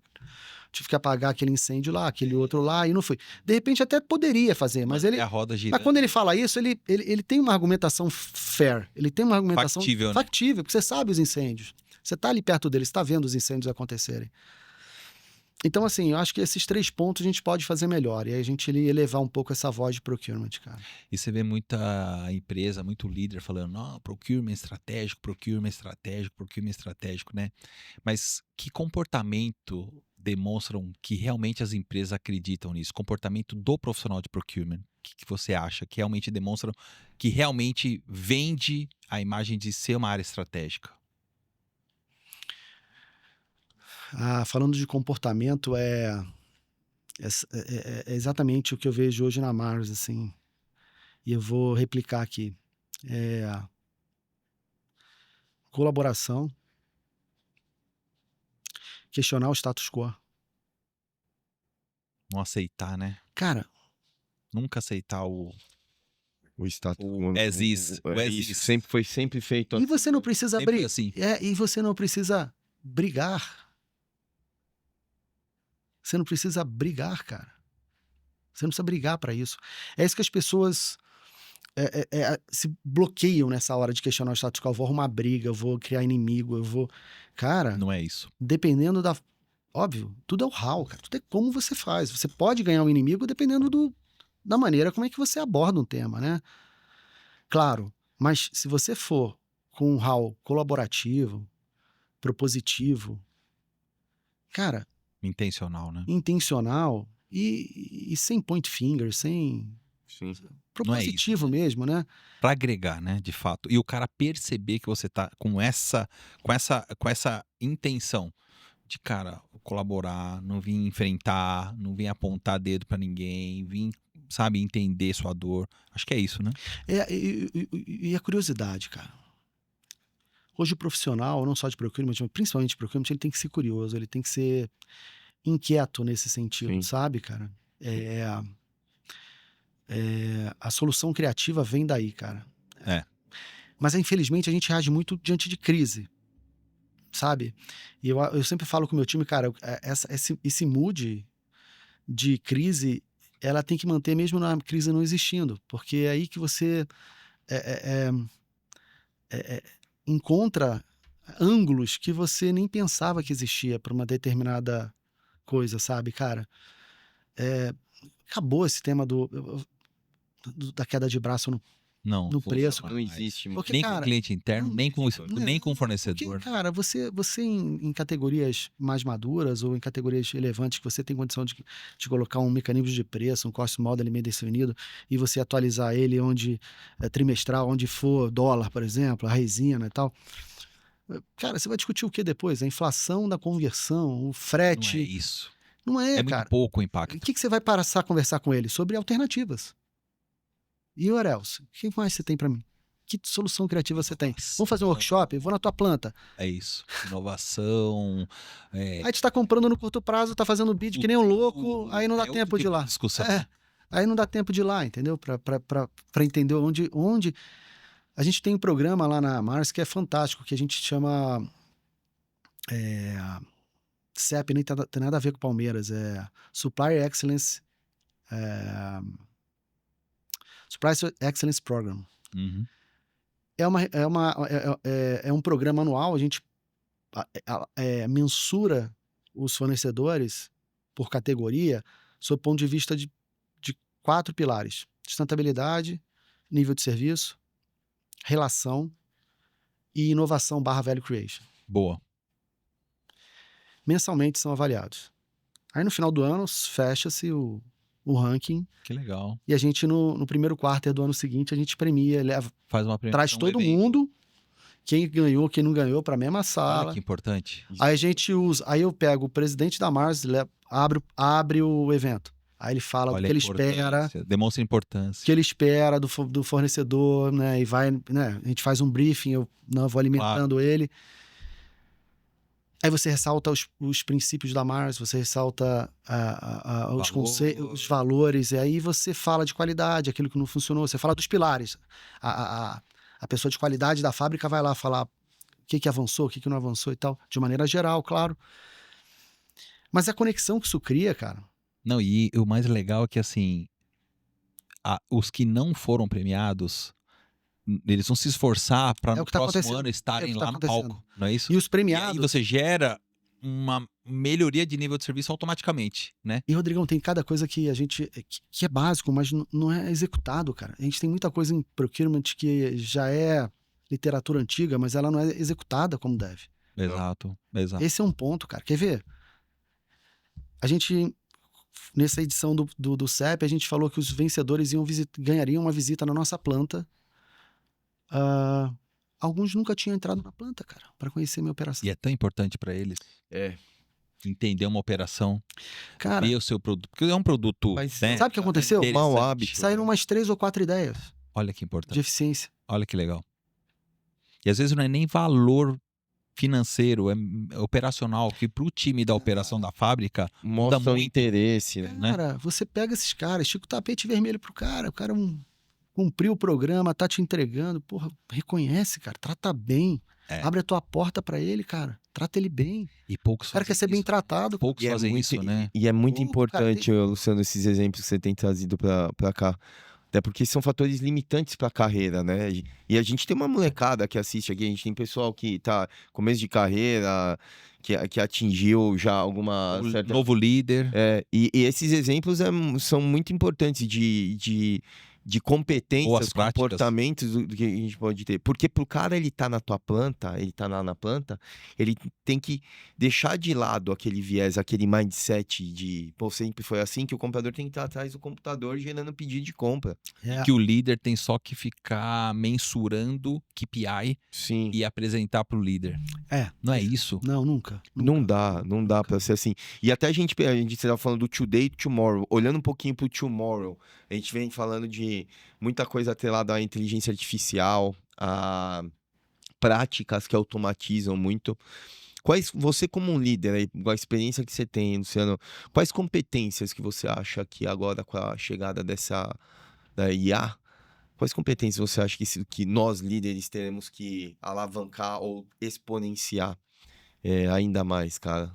tive que apagar aquele incêndio lá, aquele outro lá, e não foi. De repente até poderia fazer, mas ele... É a roda girando. Mas quando ele fala isso, ele tem uma argumentação fair. Ele tem uma argumentação Factível, né? factível, porque você sabe os incêndios. Você está ali perto dele, você está vendo os incêndios acontecerem. Então, assim, eu acho que esses 3 pontos a gente pode fazer melhor. E aí a gente elevar um pouco essa voz de procurement, cara. E você vê muita empresa, muito líder falando, não, procurement estratégico, procurement estratégico, procurement estratégico, né? Mas que comportamento demonstram que realmente as empresas acreditam nisso? Comportamento do profissional de procurement. O que você acha? Que realmente demonstram que realmente vende a imagem de ser uma área estratégica? Falando de comportamento, é exatamente o que eu vejo hoje na Mars, assim. E eu vou replicar aqui. Colaboração, questionar o status quo. Não aceitar, né? Cara, Nunca aceitar o status as is. O as is. Foi sempre feito e você não precisa Sempre assim. e você não precisa brigar. Você não precisa brigar, cara. Você não precisa brigar para isso. É isso que as pessoas se bloqueiam nessa hora de questionar o status quo. Eu vou arrumar briga, eu vou criar inimigo, eu vou... Cara, Não é isso. dependendo da... Óbvio, tudo é o how, cara. Tudo é como você faz. Você pode ganhar um inimigo dependendo da maneira como é que você aborda um tema, né? Claro, mas se você for com um how colaborativo, propositivo, cara... Intencional, né? Intencional e sem point finger, sem... Sim. Propositivo mesmo, né? Pra agregar, né, de fato. E o cara perceber que você tá com essa intenção de, cara, colaborar, não vir enfrentar, não vir apontar dedo pra ninguém, vir, sabe, entender sua dor. Acho que é isso, né? E a curiosidade, cara. Hoje o profissional, não só de procurement, mas principalmente de procurement, ele tem que ser curioso, ele tem que ser inquieto nesse sentido, Sim. sabe, cara? A solução criativa vem daí, cara. Mas, infelizmente, a gente reage muito diante de crise. sabe? E eu sempre falo com o meu time, cara, esse mood de crise, ela tem que manter mesmo na crise não existindo, porque é aí que você encontra ângulos que você nem pensava que existia para uma determinada coisa, sabe, cara? Acabou esse tema da queda de braço Não, no funciona preço. Não mais. existe. Porque, Nem com cara, o cliente interno, nem com o porque, fornecedor. cara, você em categorias mais maduras ou em categorias relevantes que você tem condição de colocar um mecanismo de preço, um cost model meio definido, e você atualizar ele onde trimestral, onde for dólar, por exemplo, a resina e tal. Cara, você vai discutir o que depois? A inflação da conversão, o Não é frete. isso. Não é, É muito cara. pouco o O impacto. que você vai passar a conversar com ele? Sobre alternativas. E what else? O que mais você tem para mim? Que solução criativa você tem? Vamos fazer um workshop? Vou na tua planta. É isso. Inovação. Aí tu tá comprando no curto prazo, tá fazendo bid que nem um louco, aí não dá outro tempo de ir tipo lá. discussão. Aí não dá tempo de ir lá, entendeu? Pra entender onde... A gente tem um programa lá na Mars que é fantástico, que a gente chama... CEP, nem tem nada a ver com Palmeiras, é Supplier Excellence... Supplier Excellence Program. Uhum. É um programa anual, a gente mensura os fornecedores por categoria sob o ponto de vista de 4 pilares: sustentabilidade, nível de serviço, relação e inovação / value creation. Boa. Mensalmente são avaliados. Aí no final do ano fecha-se o ranking Que legal. e a gente no primeiro quarto do ano seguinte a gente premia, Faz uma traz premiação, todo um evento. mundo, quem ganhou, quem não ganhou, para a mesma Olha sala. que importante. Aí a gente usa, aí eu pego o presidente da Mars, abre o evento. Aí ele fala Olha do que a ele espera, importância, demonstra importância. que ele espera do fornecedor, né? E vai, né? A gente faz um briefing, eu vou alimentando ele. Aí você ressalta os princípios da Mars, você ressalta os conceitos, os valores, e aí você fala de qualidade, aquilo que não funcionou, você fala dos pilares. A pessoa de qualidade da fábrica vai lá falar o que avançou, o que não avançou e tal, de maneira geral, claro. Mas a conexão que isso cria, cara. Não, e o mais legal é que, assim, os que não foram premiados, eles vão se esforçar para no próximo ano estarem lá no palco, não é isso? E os E aí premiados... você gera uma melhoria de nível de serviço automaticamente, né? E, Rodrigão, tem cada coisa que a gente... que é básico, mas não é executado, cara. A gente tem muita coisa em procurement que já é literatura antiga, mas ela não é executada como deve. Exato. Esse é um ponto, cara. Quer ver? A gente... Nessa edição do CEP, a gente falou que os vencedores ganhariam uma visita na nossa planta. Alguns nunca tinham entrado na planta, cara, para conhecer minha operação. E é tão importante para eles entender uma operação, cara, ver o seu produto, porque é um produto, mas né? sabe o que aconteceu? Mau hábito. Saíram umas 3 ou 4 ideias Olha que de importante. eficiência. Olha que legal. E às vezes não é nem valor financeiro, é operacional, que pro time da operação da fábrica Mostra muda um muito. interesse, né? Cara, você pega esses caras, estica o tapete vermelho pro cara, o cara cumpriu o programa, tá te entregando, porra, reconhece, cara, trata bem, abre a tua porta pra ele, cara, trata ele bem. E poucos O cara quer ser bem tratado. Poucos E fazem muito, isso, né? E é muito importante, cara, Luciano, esses exemplos que você tem trazido pra cá. Até porque são fatores limitantes pra carreira, né? E a gente tem uma molecada que assiste aqui, a gente tem pessoal que tá começo de carreira, que atingiu já alguma certa... Novo líder. E esses exemplos são muito importantes de competências, Boas práticas. comportamentos do que a gente pode ter. Porque pro cara ele tá na tua planta, ele tá lá na planta, ele tem que deixar de lado aquele viés, aquele mindset de, pô, sempre foi assim, que o comprador tem que estar atrás do computador gerando pedido de compra. Que o líder tem só que ficar mensurando KPI Sim. e apresentar pro líder. Não é isso? Não, nunca. Não dá pra ser assim. E até a gente estava falando do today, tomorrow, olhando um pouquinho pro tomorrow, a gente vem falando de muita coisa atrelada à inteligência artificial, a práticas que automatizam muito. Você como um líder, aí, com a experiência que você tem, Luciano, quais competências que você acha que agora com a chegada da IA, quais competências você acha que nós líderes teremos que alavancar ou exponenciar ainda mais, cara?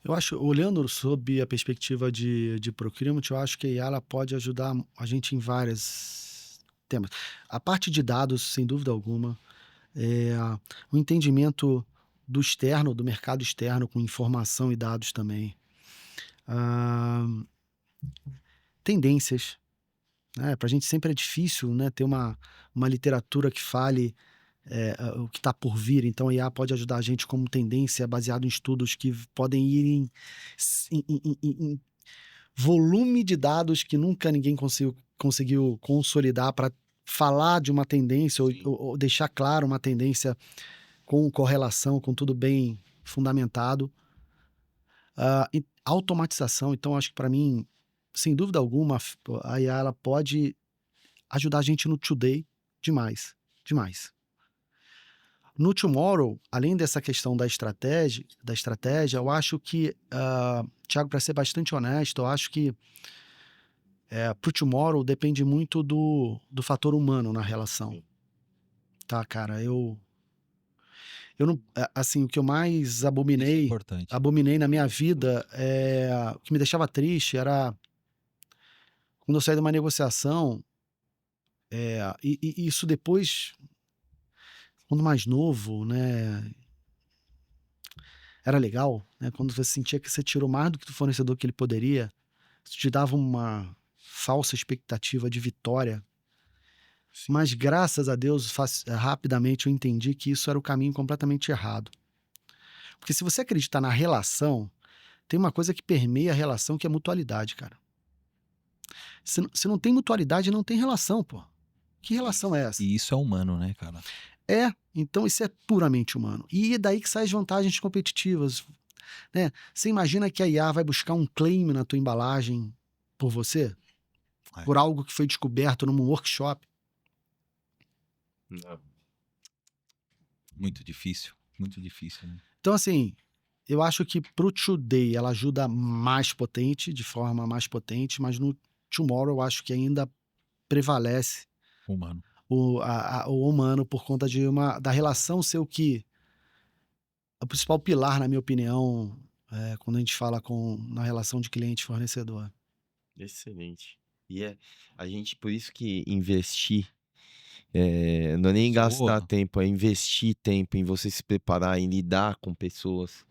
Eu acho, olhando sob a perspectiva de procurement, eu acho que a IA ela pode ajudar a gente em vários temas. A parte de dados, sem dúvida alguma, o entendimento do externo, do mercado externo, com informação e dados também. Ah, tendências, né? Para a gente sempre é difícil, né, ter uma literatura que fale o que está por vir. Então a IA pode ajudar a gente como tendência, baseado em estudos que podem ir em volume de dados que nunca ninguém conseguiu consolidar para falar de uma tendência Sim. ou deixar claro uma tendência com correlação, com tudo bem fundamentado. E automatização, então acho que para mim, sem dúvida alguma, a IA ela pode ajudar a gente no today demais, demais. No tomorrow, além dessa questão da estratégia, eu acho que, Thiago, para ser bastante honesto, eu acho que pro tomorrow depende muito do fator humano na relação. Tá, cara, eu não, assim, o que eu mais Isso é importante. abominei na minha vida, o que me deixava triste era quando eu saí de uma negociação, e isso depois, quando mais novo, né, era legal, né, quando você sentia que você tirou mais do que do fornecedor que ele poderia, isso te dava uma falsa expectativa de vitória. Sim. Mas graças a Deus, rapidamente eu entendi que isso era o caminho completamente errado. Porque se você acreditar na relação, tem uma coisa que permeia a relação que é mutualidade, cara. Se não tem mutualidade, não tem relação, pô. Que relação é essa? E isso é humano, né, cara? Então isso é puramente humano. E é daí que saem as vantagens competitivas, né? Você imagina que a IA vai buscar um claim na tua embalagem por você? É. Por algo que foi descoberto num workshop? Não. Muito difícil, né? Então, assim, eu acho que pro today ela ajuda mais potente, de forma mais potente, mas no tomorrow eu acho que ainda prevalece Humano. o humano por conta da relação ser o que o principal pilar, na minha opinião, quando a gente fala na relação de cliente e fornecedor. Excelente. E a gente, por isso que investir, não é nem Pessoa. gastar tempo, é investir tempo em você se preparar, em lidar com pessoas.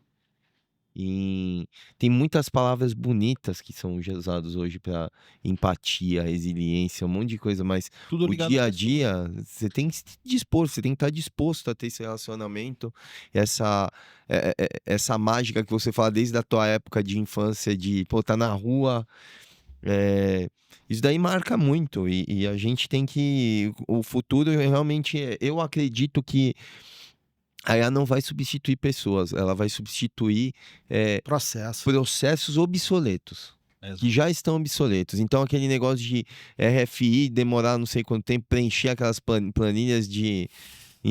Tem muitas palavras bonitas que são usadas hoje para empatia, resiliência, um monte de coisa, mas Tudo o ligado dia à a pessoa. dia, você tem que se dispor, você tem que estar disposto a ter esse relacionamento, essa mágica que você fala desde a tua época de infância, de, pô, tá na rua, isso daí marca muito e a gente tem que, o futuro realmente, eu acredito que a IA não vai substituir pessoas, ela vai substituir Processo. processos obsoletos, Mesmo. que já estão obsoletos. Então, aquele negócio de RFI demorar não sei quanto tempo, preencher aquelas planilhas em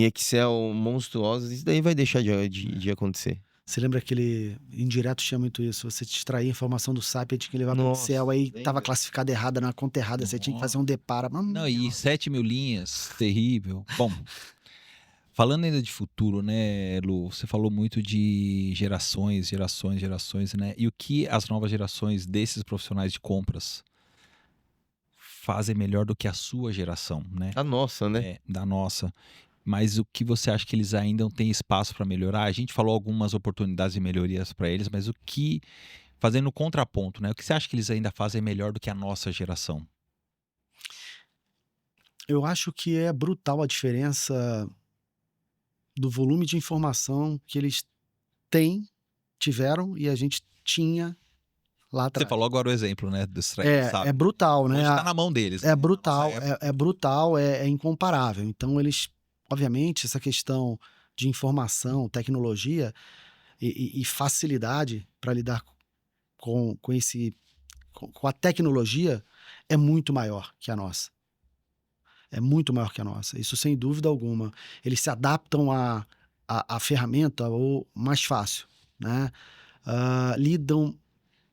Excel monstruosas, isso daí vai deixar de acontecer. Você lembra aquele indireto tinha muito isso? Você te extraía informação do SAP, tinha que levar para o Nossa, Excel, aí lembra? estava classificada errada na conta errada, você tinha que fazer um depara. Não, e 7.000 linhas, terrível. Bom, falando ainda de futuro, né, Lu? Você falou muito de gerações, né? E o que as novas gerações desses profissionais de compras fazem melhor do que a sua geração, né? A nossa, né? Da nossa. Mas o que você acha que eles ainda não têm espaço para melhorar? A gente falou algumas oportunidades de melhorias para eles, mas o que, fazendo o contraponto, né? O que você acha que eles ainda fazem melhor do que a nossa geração? Eu acho que é brutal a diferença do volume de informação que eles tiveram e a gente tinha lá Você atrás. falou agora o exemplo, né? Do É brutal, né? Hoje tá na mão deles. É né? brutal, Nossa época. é brutal, é incomparável. Então, eles, obviamente, essa questão de informação, tecnologia e facilidade para lidar com a tecnologia é muito maior que a nossa. É muito maior que a nossa, isso sem dúvida alguma. Eles se adaptam à ferramenta ou mais fácil, né? Lidam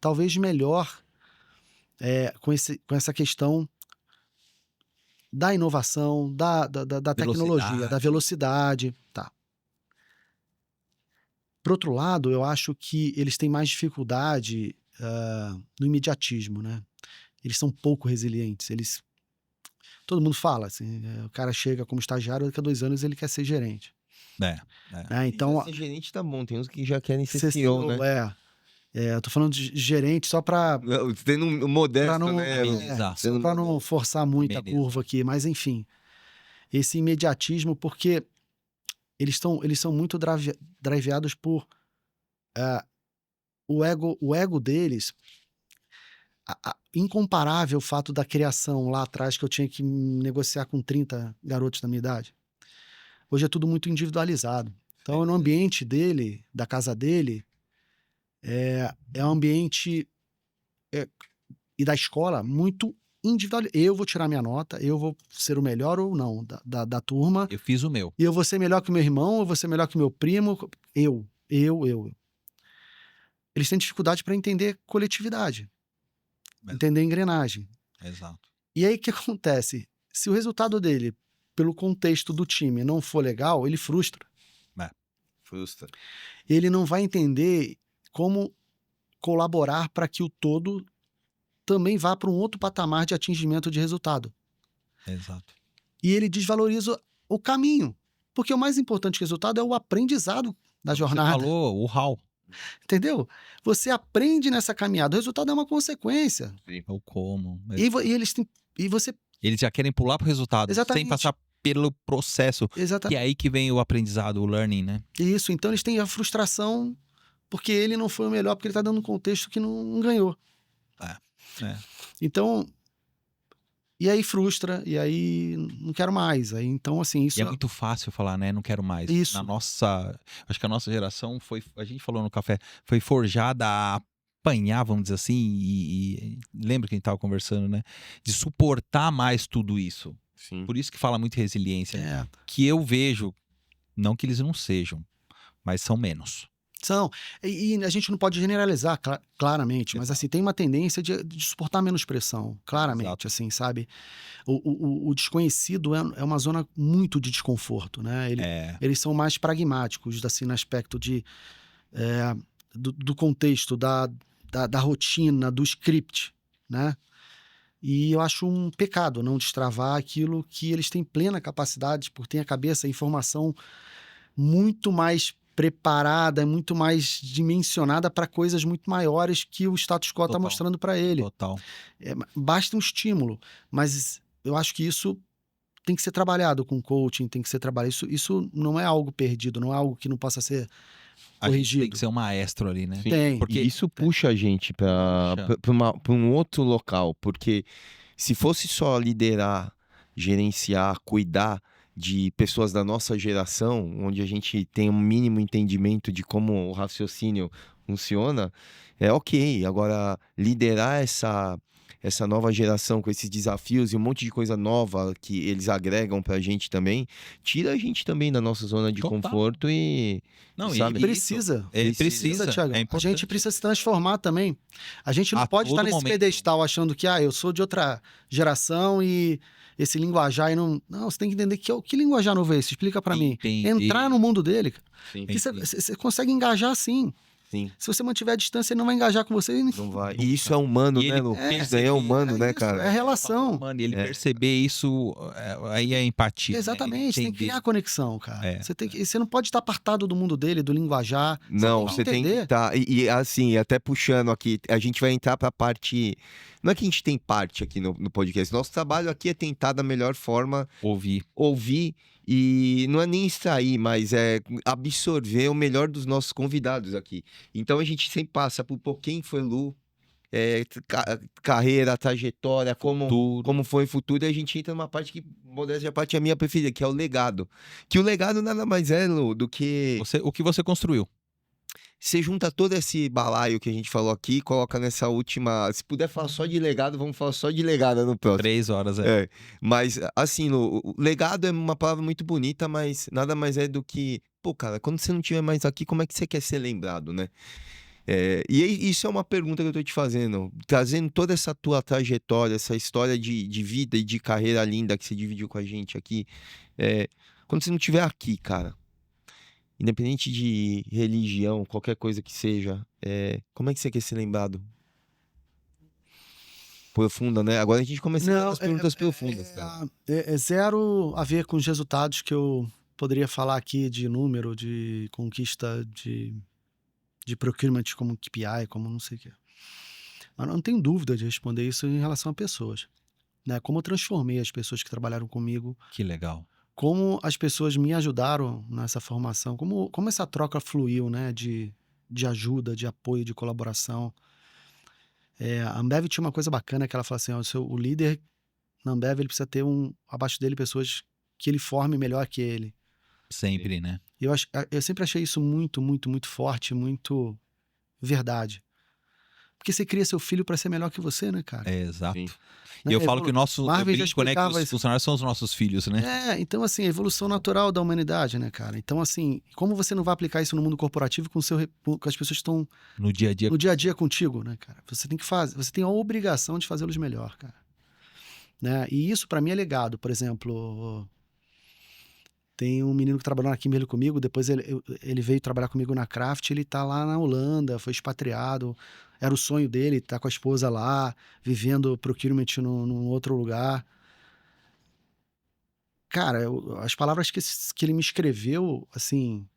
talvez melhor com essa questão da inovação, da tecnologia, da velocidade. Tá. Por outro lado, eu acho que eles têm mais dificuldade no imediatismo, né? Eles são pouco resilientes. Todo mundo fala, assim, o cara chega como estagiário, daqui a 2 anos ele quer ser gerente. É. Né? Então, ser gerente tá bom, tem uns que já querem ser ser CEO, né? eu tô falando de gerente só para Tendo um modesto, não, né? só para não forçar muito a curva aqui, mas enfim, esse imediatismo, porque eles são muito driveados por o ego deles. Incomparável o fato da criação lá atrás, que eu tinha que negociar com 30 garotos da minha idade. Hoje é tudo muito individualizado. Então, no ambiente dele, da casa dele, é um ambiente e da escola muito individual. Eu vou tirar minha nota, eu vou ser o melhor ou não da turma. Eu fiz o meu. E eu vou ser melhor que o meu irmão, eu vou ser melhor que o meu primo. Eu. Eles têm dificuldade para entender coletividade, entender engrenagem. Exato. E aí o que acontece? Se o resultado dele, pelo contexto do time, não for legal, ele frustra. Frustra. Ele não vai entender como colaborar para que o todo também vá para um outro patamar de atingimento de resultado. Exato. E ele desvaloriza o caminho. Porque o mais importante que o resultado é o aprendizado da jornada. Você falou o how. Entendeu? Você aprende nessa caminhada. O resultado é uma consequência. O como. Eles já querem pular pro resultado. Exatamente. Sem passar pelo processo. Exatamente. Que é aí que vem o aprendizado, o learning, né? Isso. Então eles têm a frustração porque ele não foi o melhor, porque ele está dando um contexto que não ganhou. Então, e aí frustra, e aí não quero mais. Aí, então, assim, isso... E é muito fácil falar, né? Não quero mais. Isso. Acho que a nossa geração a gente falou no café, foi forjada a apanhar, vamos dizer assim, e lembra que a gente tava conversando, né? De suportar mais tudo isso. Sim. Por isso que fala muito resiliência. Que eu vejo, não que eles não sejam, mas são menos. São. E a gente não pode generalizar, claramente, mas assim, tem uma tendência de suportar menos pressão, claramente. Exato. Assim, sabe? O desconhecido é uma zona muito de desconforto, né? Eles são mais pragmáticos, assim, no aspecto do contexto, da rotina, do script, né? E eu acho um pecado não destravar aquilo que eles têm plena capacidade, porque tem a cabeça, a informação muito mais preparada, muito mais dimensionada para coisas muito maiores que o status quo está mostrando para ele. Total. Basta um estímulo, mas eu acho que isso tem que ser trabalhado com coaching, tem que ser trabalhado. Isso não é algo perdido, não é algo que não possa ser corrigido. Tem que ser um maestro ali, né? Sim, tem. Porque isso puxa a gente para um outro local, porque se fosse só liderar, gerenciar, cuidar de pessoas da nossa geração, onde a gente tem um mínimo entendimento de como o raciocínio funciona, é ok. Agora, liderar essa nova geração com esses desafios e um monte de coisa nova que eles agregam pra gente também, tira a gente também da nossa zona de conforto e... Não, sabe? Precisa, Thiago. É a gente precisa se transformar também. A gente não pode estar nesse pedestal achando que eu sou de outra geração e esse linguajar e não... Não, você tem que entender que linguajar novo é esse? Explica pra mim. Entrar no mundo dele, cara. Você consegue engajar sim. Sim. Se você mantiver a distância, ele não vai engajar com você. Não vai. E isso é humano, né, Lu? Isso é humano, né, cara? É relação. Mano, e ele perceber isso, aí é empatia. Exatamente, tem que criar conexão, cara. Você não pode estar apartado do mundo dele, do linguajar. Não, você tem que estar. E assim, até puxando aqui, a gente vai entrar pra parte... Não é que a gente tem parte aqui no podcast. Nosso trabalho aqui é tentar da melhor forma... Ouvir e não é nem extrair, mas é absorver o melhor dos nossos convidados aqui. Então a gente sempre passa por quem foi Lu, carreira, trajetória, como foi o futuro, e a gente entra numa parte que, modéstia à parte, é a minha preferida, que é o legado. Que o legado nada mais é, Lu, do que... o que você construiu. Você junta todo esse balaio que a gente falou aqui, coloca nessa última... Se puder falar só de legado, vamos falar só de legado no próximo. 3 horas, Mas, assim, o legado é uma palavra muito bonita, mas nada mais é do que... Pô, cara, quando você não estiver mais aqui, como é que você quer ser lembrado, né? E isso é uma pergunta que eu tô te fazendo. Trazendo toda essa tua trajetória, essa história de vida e de carreira linda que você dividiu com a gente aqui. Quando você não estiver aqui, cara, independente de religião, qualquer coisa que seja, como é que você quer ser lembrado? Profunda, né? Agora a gente começa a as perguntas profundas, cara. É zero a ver com os resultados que eu poderia falar aqui de número, de conquista de procurement como KPI, como não sei o quê. Mas não tenho dúvida de responder isso em relação a pessoas. Né? Como eu transformei as pessoas que trabalharam comigo, Que legal. como as pessoas me ajudaram nessa formação, como essa troca fluiu, né? De ajuda, de apoio, de colaboração. A Ambev tinha uma coisa bacana que ela fala assim, ó, o líder na Ambev ele precisa ter abaixo dele pessoas que ele forme melhor que ele. Sempre, né? E eu sempre achei isso muito, muito, muito forte, muito verdade. Porque você cria seu filho para ser melhor que você, né, cara? É, exato. Sim. E eu falo que o nosso. Eu Marvin já brinco, né? Que explicava os isso. funcionários são os nossos filhos, né? Então assim, a evolução natural da humanidade, né, cara? Então assim, como você não vai aplicar isso no mundo corporativo com as pessoas que estão No dia a dia. no dia a dia contigo, né, cara? Você tem que fazer, você tem a obrigação de fazê-los melhor, cara. Né? E isso para mim é legado. Por exemplo, tem um menino que trabalhou na Kimberly comigo, depois ele veio trabalhar comigo na Kraft, ele tá lá na Holanda, foi expatriado, era o sonho dele, tá com a esposa lá, vivendo procurement num outro lugar. Cara, as palavras que ele me escreveu, assim,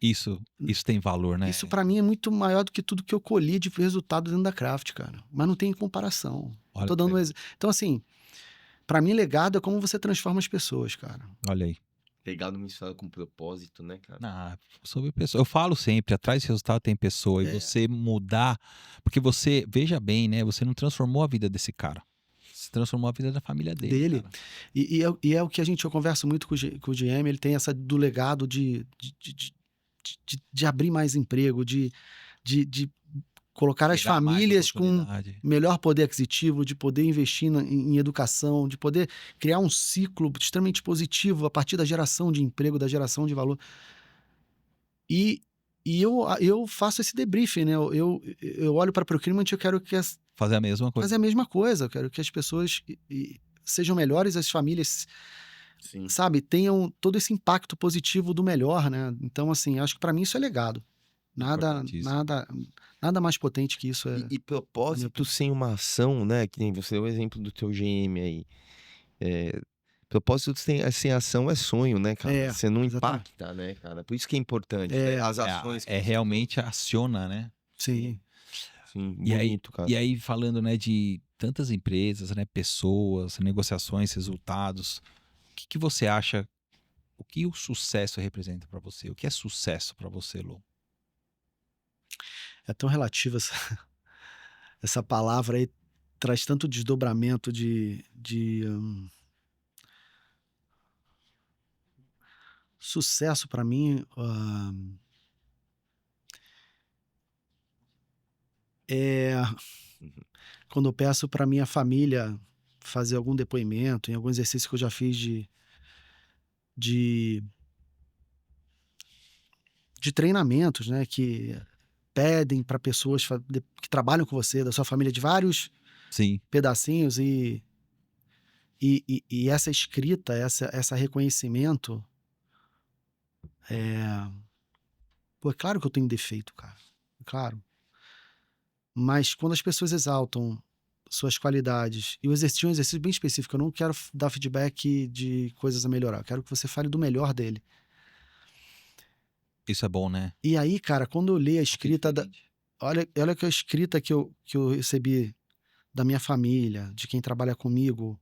Isso tem valor, né? isso pra mim é muito maior do que tudo que eu colhi de resultado dentro da Kraft, cara. Mas não tem comparação. Olha Tô dando que legal. Então, assim, pra mim, legado é como você transforma as pessoas, cara. Olha aí. Pegar numa história com propósito, né, cara? Ah, sobre pessoa. Eu falo sempre, atrás desse resultado tem pessoa. E você mudar. Porque você, veja bem, né? Você não transformou a vida desse cara. Você transformou a vida da família dele. Cara. E é o que eu converso muito com o GM, ele tem essa do legado de abrir mais emprego, de colocar as famílias com melhor poder aquisitivo, de poder investir em educação, de poder criar um ciclo extremamente positivo a partir da geração de emprego, da geração de valor. E eu faço esse debriefing, né? Eu olho para o procurement e eu quero fazer a mesma coisa. Fazer a mesma coisa. Eu quero que as pessoas sejam melhores, as famílias, Sim. sabe, tenham todo esse impacto positivo do melhor, né? Então, assim, acho que para mim isso é legado. Nada mais potente que isso. E propósito sem uma ação, né? Que nem você deu o exemplo do teu GM aí. Propósito sem ação é sonho, né, cara? Você não impacta, né, cara? Por isso que é importante. Né? As ações. Realmente aciona, né? Sim. Sim, bonito, cara. E aí, falando, né, de tantas empresas, né, pessoas, negociações, resultados, o que você acha, o que o sucesso representa para você? O que é sucesso para você, Lô? É tão relativa essa palavra aí, traz tanto desdobramento sucesso para mim. Quando eu peço para minha família fazer algum depoimento, em algum exercício que eu já fiz de treinamentos, né, que pedem para pessoas que trabalham com você, da sua família, de vários pedacinhos, e essa escrita, essa reconhecimento, pô, é claro que eu tenho defeito, cara, claro. Mas quando as pessoas exaltam suas qualidades, e o exercício é um exercício bem específico, eu não quero dar feedback de coisas a melhorar, eu quero que você fale do melhor dele. Isso é bom, né? E aí, cara, quando eu li a escrita olha que a escrita que eu recebi da minha família, de quem trabalha comigo.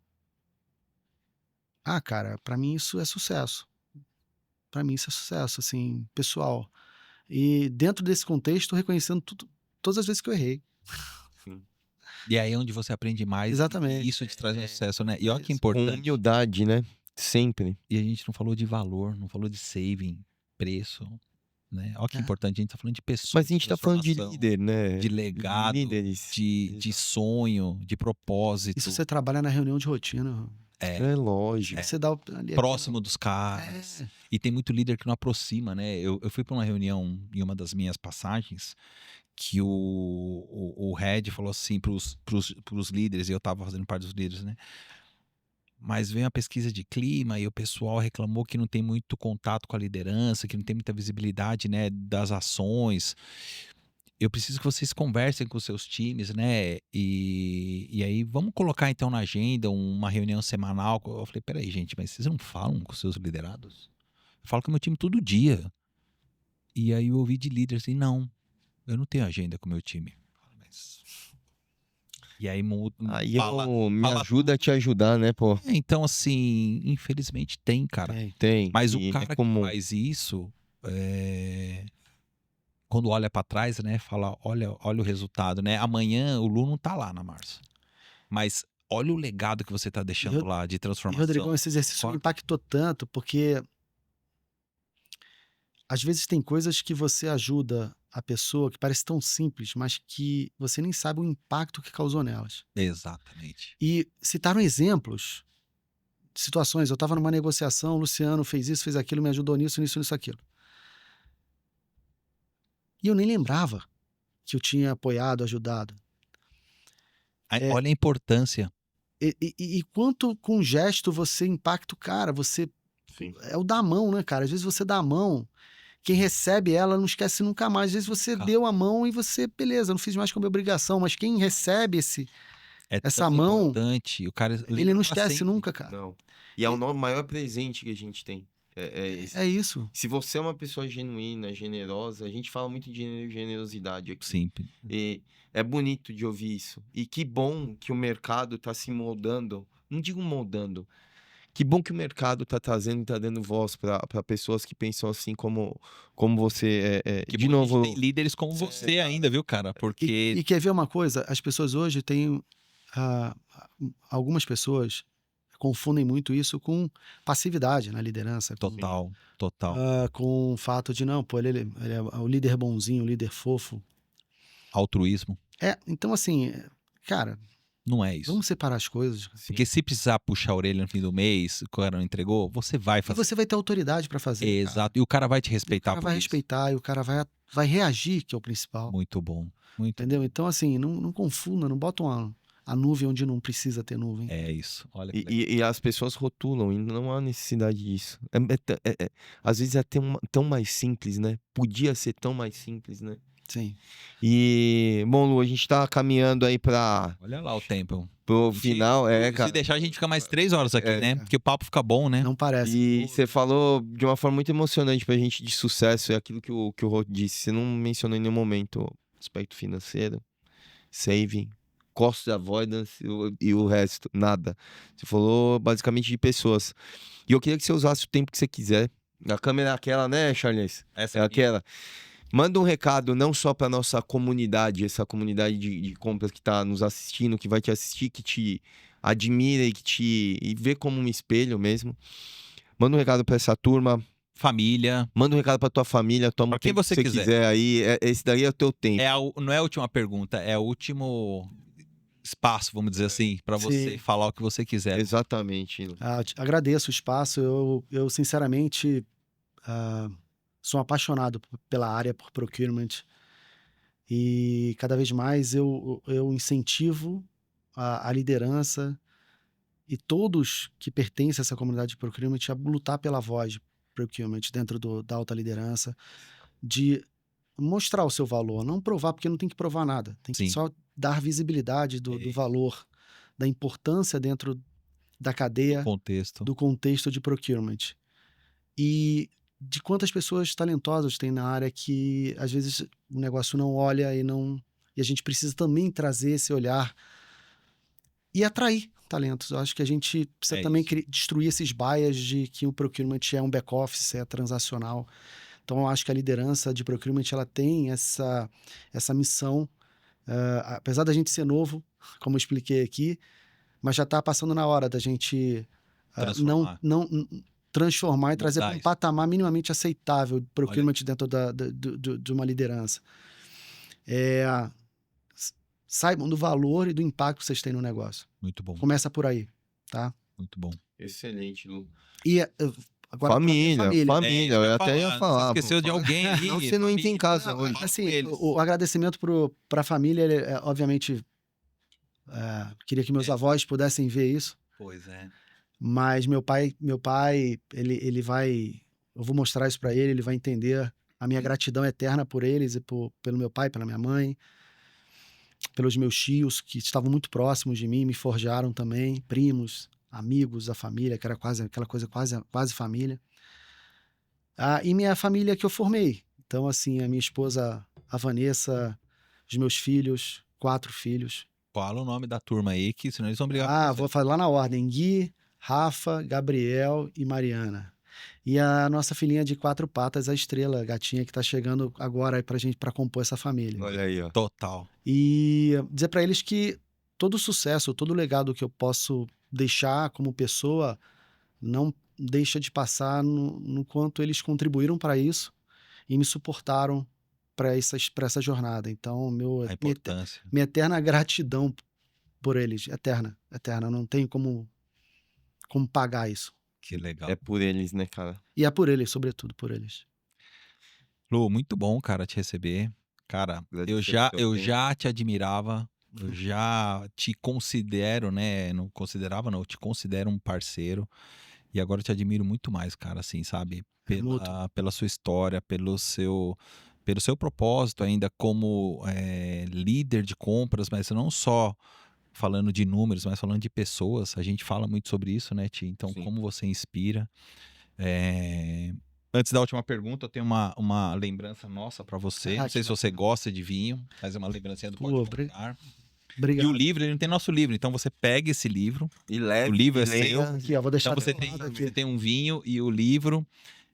Cara, pra mim isso é sucesso. Pra mim isso é sucesso, assim, pessoal. E dentro desse contexto, reconhecendo todas as vezes que eu errei. Sim. E aí é onde você aprende mais. Exatamente. E isso te traz um sucesso, né? E olha que importante. Com humildade, né? Sempre. E a gente não falou de valor, não falou de saving, preço, né? Olha que importante, a gente tá falando de pessoas. Mas a gente tá falando de líder, né? De legado, líderes. De sonho, de propósito. Isso você trabalha na reunião de rotina. É lógico. Você dá próximo dos caras. E tem muito líder que não aproxima, né? Eu fui para uma reunião em uma das minhas passagens que o head falou assim pros líderes, e eu tava fazendo parte dos líderes, né? mas vem a pesquisa de clima e o pessoal reclamou que não tem muito contato com a liderança, que não tem muita visibilidade, né, das ações. Eu preciso que vocês conversem com os seus times, né? E aí vamos colocar então na agenda uma reunião semanal. Eu falei, peraí, gente, mas vocês não falam com os seus liderados? Eu falo com o meu time todo dia. E aí eu ouvi de líder assim, não, eu não tenho agenda com o meu time. Mas... E aí Aí fala, me fala ajuda a te ajudar, né, pô? então, assim, infelizmente tem, cara. Tem. Mas o e cara é que comum. faz isso, quando olha pra trás, né, fala, olha o resultado, né? Amanhã o Lu não tá lá na Março. Mas olha o legado que você tá deixando lá de E, transformação. Rodrigão, esse exercício me impactou tanto, porque às vezes tem coisas que você ajuda a pessoa que parece tão simples, mas que você nem sabe o impacto que causou nelas. Exatamente. E citaram exemplos de situações. Eu estava numa negociação, o Luciano fez isso, fez aquilo, me ajudou nisso, nisso, nisso, aquilo. E eu nem lembrava que eu tinha apoiado, ajudado. Olha a importância. E quanto com gesto você impacta o cara, você... Sim. É o dar a mão, né, cara? Às vezes você dá a mão, quem recebe ela não esquece nunca mais. Às vezes você deu a mão e você, beleza, não fiz mais como obrigação, mas quem recebe essa tão mão, importante. O cara ele não lembra esquece sempre. nunca, cara. Não. E é o maior presente que a gente tem. Esse. É isso. Se você é uma pessoa genuína, generosa, a gente fala muito de generosidade aqui. Sim. E é bonito de ouvir isso. E que bom que o mercado está se moldando. Não digo moldando. Que bom que o mercado está trazendo e está dando voz para pessoas que pensam assim como você. Que De bom, a gente novo. tem líderes como você ainda, viu, cara? Porque E quer ver uma coisa? As pessoas hoje têm... algumas pessoas confundem muito isso com passividade na liderança. total. Com o fato de, não, pô, ele é o líder bonzinho, o líder fofo. Altruísmo. Então assim, cara, Não é isso. vamos separar as coisas. Porque se precisar puxar a orelha no fim do mês, o cara não entregou, você vai E fazer. você vai ter autoridade para fazer. Exato. E o cara vai te E o respeitar cara por vai isso. respeitar e o cara vai reagir, que é o principal. Muito bom. Muito Entendeu? Então, assim, não confunda, não bota a nuvem onde não precisa ter nuvem. É isso. Olha que legal. E as pessoas rotulam e não há necessidade disso. Às vezes é tão mais simples, né? Podia ser tão mais simples, né? Sim. E, bom, Lu, a gente tá caminhando aí Olha lá o tempo. pro final. Se deixar, a gente fica mais 3 horas aqui, né? Porque o papo fica bom, né? Não parece. E você falou de uma forma muito emocionante pra gente de sucesso, é aquilo que o Rô disse. Você não mencionou em nenhum momento aspecto financeiro, saving, cost avoidance e o resto, nada. Você falou basicamente de pessoas. E eu queria que você usasse o tempo que você quiser. A câmera é aquela, né, Charles? Essa É aqui. aquela. Manda um recado não só para nossa comunidade, essa comunidade de compras que está nos assistindo, que vai te assistir, que te admira e vê como um espelho mesmo. Manda um recado para essa turma. Família. Manda um recado para tua família, toma Pra o quem tempo você que você quiser aí. Esse daí é o teu tempo. Não é a última pergunta, é o último espaço, vamos dizer assim, pra você Sim. falar o que você quiser. Exatamente. Agradeço o espaço. Eu sinceramente, sou apaixonado pela área, por procurement. E cada vez mais eu incentivo a liderança e todos que pertencem a essa comunidade de procurement a lutar pela voz de procurement dentro da alta liderança, de mostrar o seu valor, não provar, porque não tem que provar nada, tem que Sim. só dar visibilidade do valor, da importância dentro da cadeia, Contexto. do contexto de procurement. E de quantas pessoas talentosas tem na área que às vezes o negócio não olha e a gente precisa também trazer esse olhar e atrair talentos. Eu acho que a gente precisa também destruir esses bias de que o procurement é um back-office, é transacional. Então, eu acho que a liderança de procurement ela tem essa missão, apesar da gente ser novo, como eu expliquei aqui, mas já está passando na hora da gente transformar e trazer para um patamar minimamente aceitável de procurement dentro de uma liderança. Saibam do valor e do impacto que vocês têm no negócio. Muito bom. Começa por aí, tá? Muito bom. Excelente, Lu. E agora, família. Eu até ia falar. Você esqueceu de alguém aí. Não, você não entra em casa hoje. Assim, o agradecimento para a família, obviamente, queria que meus avós pudessem ver isso. Pois é. Mas meu pai, ele vai... Eu vou mostrar isso pra ele vai entender a minha gratidão eterna por eles e pelo meu pai, pela minha mãe, pelos meus tios que estavam muito próximos de mim, me forjaram também, primos, amigos, a família, que era quase aquela coisa quase família. E minha família que eu formei. Então, assim, a minha esposa, a Vanessa, os meus filhos, 4 filhos. Fala o nome da turma aí, que senão eles vão brigar com você. Vou falar na ordem. Gui, Rafa, Gabriel e Mariana. E a nossa filhinha de 4 patas, a Estrela, a gatinha que tá chegando agora aí pra gente, pra compor essa família. Olha aí, ó. Total. E dizer pra eles que todo o sucesso, todo o legado que eu posso deixar como pessoa, não deixa de passar no quanto eles contribuíram para isso e me suportaram para essa jornada. Então, A importância. minha eterna gratidão por eles, eterna, não tem como pagar isso. Que legal. É por eles, né, cara? E é por eles, sobretudo por eles. Lu, muito bom, cara, te receber. Cara, eu já te admirava, eu já te considero, né? Não considerava, não, eu te considero um parceiro. E agora eu te admiro muito mais, cara, assim, sabe? Pela sua história, pelo seu propósito ainda como líder de compras, mas não só falando de números, mas falando de pessoas. A gente fala muito sobre isso, né, Ti? Então, Sim. como você inspira. Antes da última pergunta, eu tenho uma lembrança nossa pra você. Não sei se você gosta de vinho, mas é uma lembrancinha do Pode Contar. Obrigado. E o livro, ele não tem nosso livro. Então você pega esse livro. E leve. O livro é seu. Aqui, ó, vou deixar Então você tem um vinho e o livro.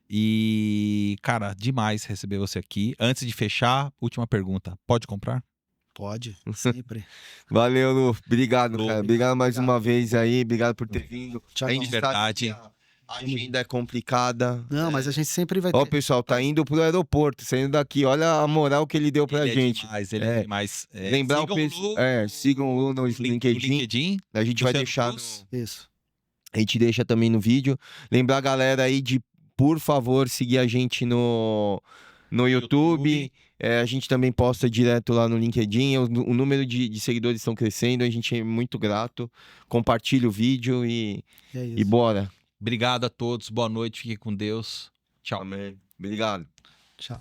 E, cara, demais receber você aqui. Antes de fechar, última pergunta. Pode comprar? Pode, sempre. Valeu, Lu. Obrigado, Lu, cara. Obrigado mais uma vez aí. Obrigado por ter vindo. Tchau, A gente de verdade. sabe que a agenda é complicada. Não, mas a gente sempre vai Ó, pessoal, tá indo pro aeroporto, saindo daqui. Olha a moral que ele deu pra gente. Ele é demais. Lembrar sigam o Lu no LinkedIn. A gente vai deixar. Isso. A gente deixa também no vídeo. Lembrar a galera aí de, por favor, seguir a gente no YouTube. A gente também posta direto lá no LinkedIn. O número de seguidores estão crescendo. A gente é muito grato. Compartilha o vídeo e bora. Obrigado a todos. Boa noite. Fiquem com Deus. Tchau. Amém. Obrigado. Tchau.